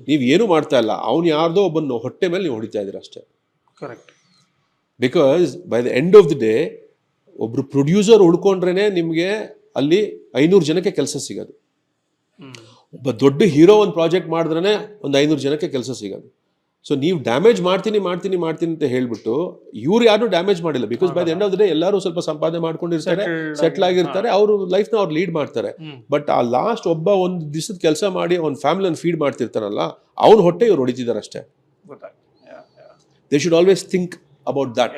ನೀವು ಏನು ಮಾಡ್ತಾ ಇಲ್ಲ. ಅವ್ನು ಯಾರ್ದೋ ಒಬ್ಬನ ಹೊಟ್ಟೆ ಮೇಲೆ ನೀವು ಹೊಡಿತಾ ಇದ್ದೀರ ಅಷ್ಟೇ. Correct. Because by the end of the day ಒಬ್ರು ಪ್ರೊಡ್ಯೂಸರ್ ಉಳ್ಕೊಂಡ್ರೇನೆ ನಿಮಗೆ ಅಲ್ಲಿ 500 ಜನಕ್ಕೆ ಕೆಲಸ ಸಿಗೋದು. ಒಬ್ಬ ದೊಡ್ಡ ಹೀರೋ ಒಂದು ಪ್ರಾಜೆಕ್ಟ್ ಮಾಡಿದ್ರೆ ಒಂದು 500 ಜನಕ್ಕೆ ಕೆಲಸ ಸಿಗೋದು. ಸೊ ನೀವು ಡ್ಯಾಮೇಜ್ ಮಾಡ್ತೀನಿ ಅಂತ ಹೇಳ್ಬಿಟ್ಟು ಇವ್ರು ಯಾರು ಡ್ಯಾಮೇಜ್ ಮಾಡಿಲ್ಲ. Because by the end of the day ಎಲ್ಲರೂ ಸ್ವಲ್ಪ ಸಂಪಾದನೆ ಮಾಡ್ಕೊಂಡಿರ್ತಾರೆ, ಸೆಟ್ಲ್ ಆಗಿರ್ತಾರೆ, ಅವರು ಲೈಫ್ನ ಅವ್ರು ಲೀಡ್ ಮಾಡ್ತಾರೆ. ಬಟ್ ಆ ಲಾಸ್ಟ್ ಒಬ್ಬ ಒಂದು ದಿವಸದ ಕೆಲಸ ಮಾಡಿ ಅವ್ನ ಫ್ಯಾಮಿಲಿಯನ್ನು ಫೀಡ್ ಮಾಡ್ತಿರ್ತಾರಲ್ಲ, ಅವ್ನ ಹೊಟ್ಟೆ ಇವ್ರು ಹೊಡಿತಿದ್ದಾರೆ ಅಷ್ಟೇ. They should always think about that,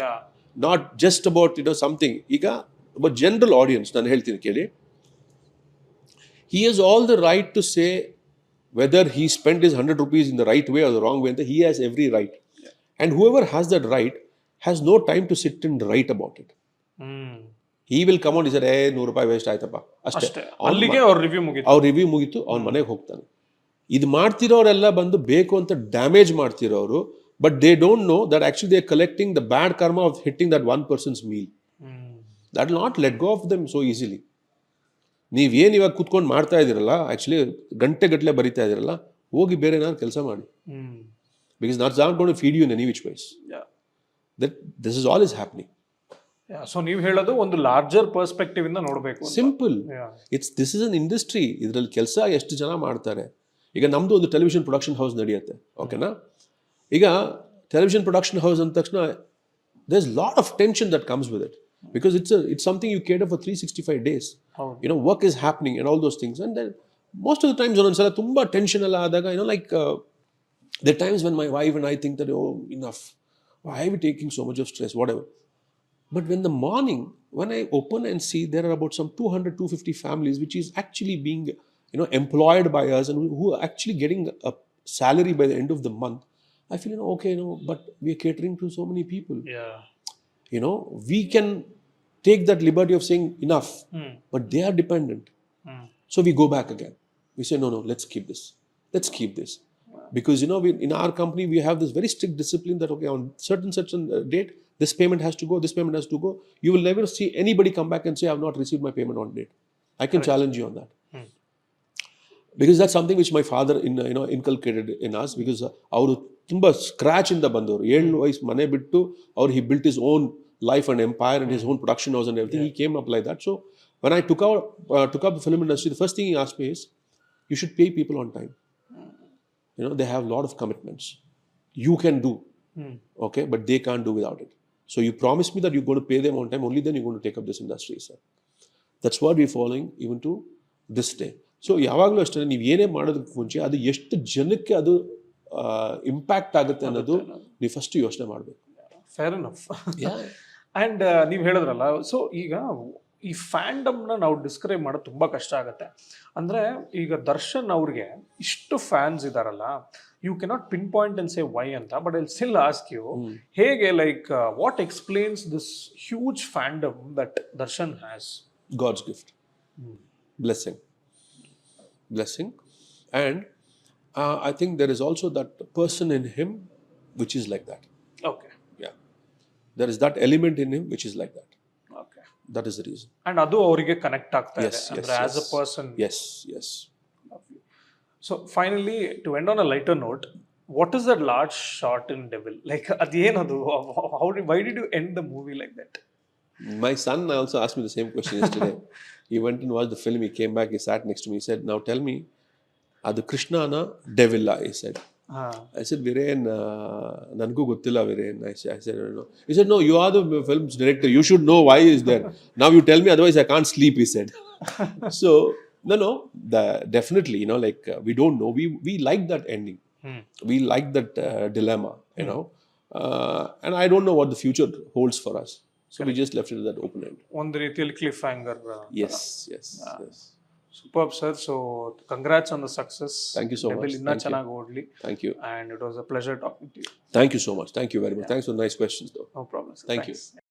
not just about something. ಈಗ ಒಬ್ಬ ಜನರಲ್ ಆಡಿಯನ್ಸ್ ನಾನು ಹೇಳ್ತೀನಿ ಕೇಳಿ. He has all the right to say whether he spent his 100 rupees in the right way or the wrong way. He has every right. Yeah. And whoever has that right has no time to sit and write about it. He will come out and say, hey, 100 rupees waste ಆಯ್ತಪ್ಪ ಅಷ್ಟೇ. ಅಲ್ಲಿಗೆ ಅವ್ರ review ಮುಗೀತು, ಅವ್ನ ಮನೆಗೆ ಹೋಗ್ತಾನೆ. ಇದು ಮಾಡ್ತಿರೋರೆಲ್ಲ ಬಂದು ಬೇಕು ಅಂತ ಡ್ಯಾಮೇಜ್ ಮಾಡ್ತಿರೋರು. But they don't know that actually they are collecting the bad karma of hitting that one person's meal. That will not let go of them so easily. ನೀವೇನು ಇವಾಗ ಕೂತ್ಕೊಂಡು ಮಾಡ್ತಾ ಇದ್ದೀರಲ್ಲ, ಆ್ಯಕ್ಚುಲಿ ಗಂಟೆ ಬರಿತಾ ಇದ್ದೀರಲ್ಲ, ಹೋಗಿ ಬೇರೆ ಏನಾದ್ರು ಕೆಲಸ ಮಾಡಿ. Because not going to feed you in any which wise. That this is all is happening. So ನೀವು ಹೇಳೋದು ಒಂದು ಲಾರ್ಜರ್ ಪರ್ಸ್ಪೆಕ್ಟಿವ್ ಇಂದ ನೋಡಬೇಕು. Simple. This is an industry. ಇದರಲ್ಲಿ ಕೆಲಸ ಎಷ್ಟು ಜನ ಮಾಡ್ತಾರೆ. ಈಗ ನಮ್ದು ಒಂದು ಟೆಲಿವಿಷನ್ ಪ್ರೊಡಕ್ಷನ್ ಹೌಸ್ ನಡೆಯುತ್ತೆ, ಓಕೆನಾ? ಈಗ ಟೆಲಿವಿಷನ್ ಪ್ರೊಡಕ್ಷನ್ ಹೌಸ್ ಅಂದ ತಕ್ಷಣ there is lot of tension that comes with it. Because it's something you cater for 365 days. Work is happening and all those things. And then most of the times ononsala tumba tension alla adaga, there are times when my wife and I think that, oh, enough. Why are we taking so much of stress, whatever. But when the morning, when I open and see there are about some 200-250 families which is actually being employed by us and who are actually getting a salary by the end of the month, I feel okay, but we are catering to so many people. We can take that liberty of saying enough, but they are dependent. So we go back again. We say, no, let's keep this. Because, in our company, we have this very strict discipline that, okay, on certain date, this payment has to go. You will never see anybody come back and say, I have not received my payment on date. I can challenge you on that. Because that's something which my father inculcated in us. Because ಅವರು ತುಂಬ scratch ಇಂದ ಬಂದವರು. 7 ವಯಸ್ಸು ಮನೆ ಬಿಟ್ಟು he built his own life and empire and his own production house and everything. He came up like that. So when I took up the film industry, the first thing he asked me is, you should pay people on time. They have a lot of commitments. You can do, okay, but they can't do without it. So you promise me that you're going to pay them on time, only then you're going to take up this industry, sir. That's what we're following even to this day. So ಯಾವಾಗಲೂ ಅಷ್ಟೇ, ನೀವು ಏನೇ ಮಾಡೋದಕ್ಕೆ ಮುಂಚೆ ಅದು ಎಷ್ಟು ಜನಕ್ಕೆ ಅದು ಇಂಪ್ಯಾಕ್ಟ್ ಆಗುತ್ತೆ ಅನ್ನೋದು ನೀವು ಫಸ್ಟ್ ಯೋಚನೆ ಮಾಡಬೇಕು. Fair enough. ಆ್ಯಂಡ್ ನೀವು ಹೇಳಿದ್ರಲ್ಲ, ಸೊ ಈಗ ಈ ಫ್ಯಾಂಡಮ್ನ ನಾವು ಡಿಸ್ಕ್ರೈಬ್ ಮಾಡೋದು ತುಂಬ ಕಷ್ಟ ಆಗುತ್ತೆ. ಅಂದರೆ ಈಗ ದರ್ಶನ್ ಅವ್ರಿಗೆ ಇಷ್ಟು ಫ್ಯಾನ್ಸ್ ಇದಾರಲ್ಲ, you cannot pinpoint and say why ಅಂತ, but I still ask you, ಹೇಗೆ what explains this huge fandom that Darshan has? God's gift. Blessing. And I think there is also that person in him which is like that. Okay. Yeah. There is that element in him which is like that. Okay. That is the reason. And adu avrige connect aagta ide andre as a person. Yes. So finally, to end on a lighter note, what is that large shot in Devil? Adenadu, why did you end the movie like that? My son also asked me the same question yesterday. He went and watched the film. He came back. He sat next to me. He said, "Now tell me, adu Krishna na Devil la?" He said. I said, "Viren, nangu gottilla Viren." I said, "No." He said, "No, you are the film's director. You should know why he is there. Now you tell me, otherwise I can't sleep." He said. So no, definitely, we don't know. We like that ending. We like that dilemma. you know, and I don't know what the future holds for us. So we just left it at that open end. ಒಂದು ರೀತಿಯಲ್ಲಿ cliffhanger. Yes. Superb, sir. So congrats on the success. Thank you so much. ಇನ್ನೂ ಚೆನ್ನಾಗಿ ಓಡ್ಲಿ. Thank you. And it was a pleasure talking to you. Thank you so much. Thank you very much. Thanks for the nice questions though. No problem, sir. Thank you. Thanks.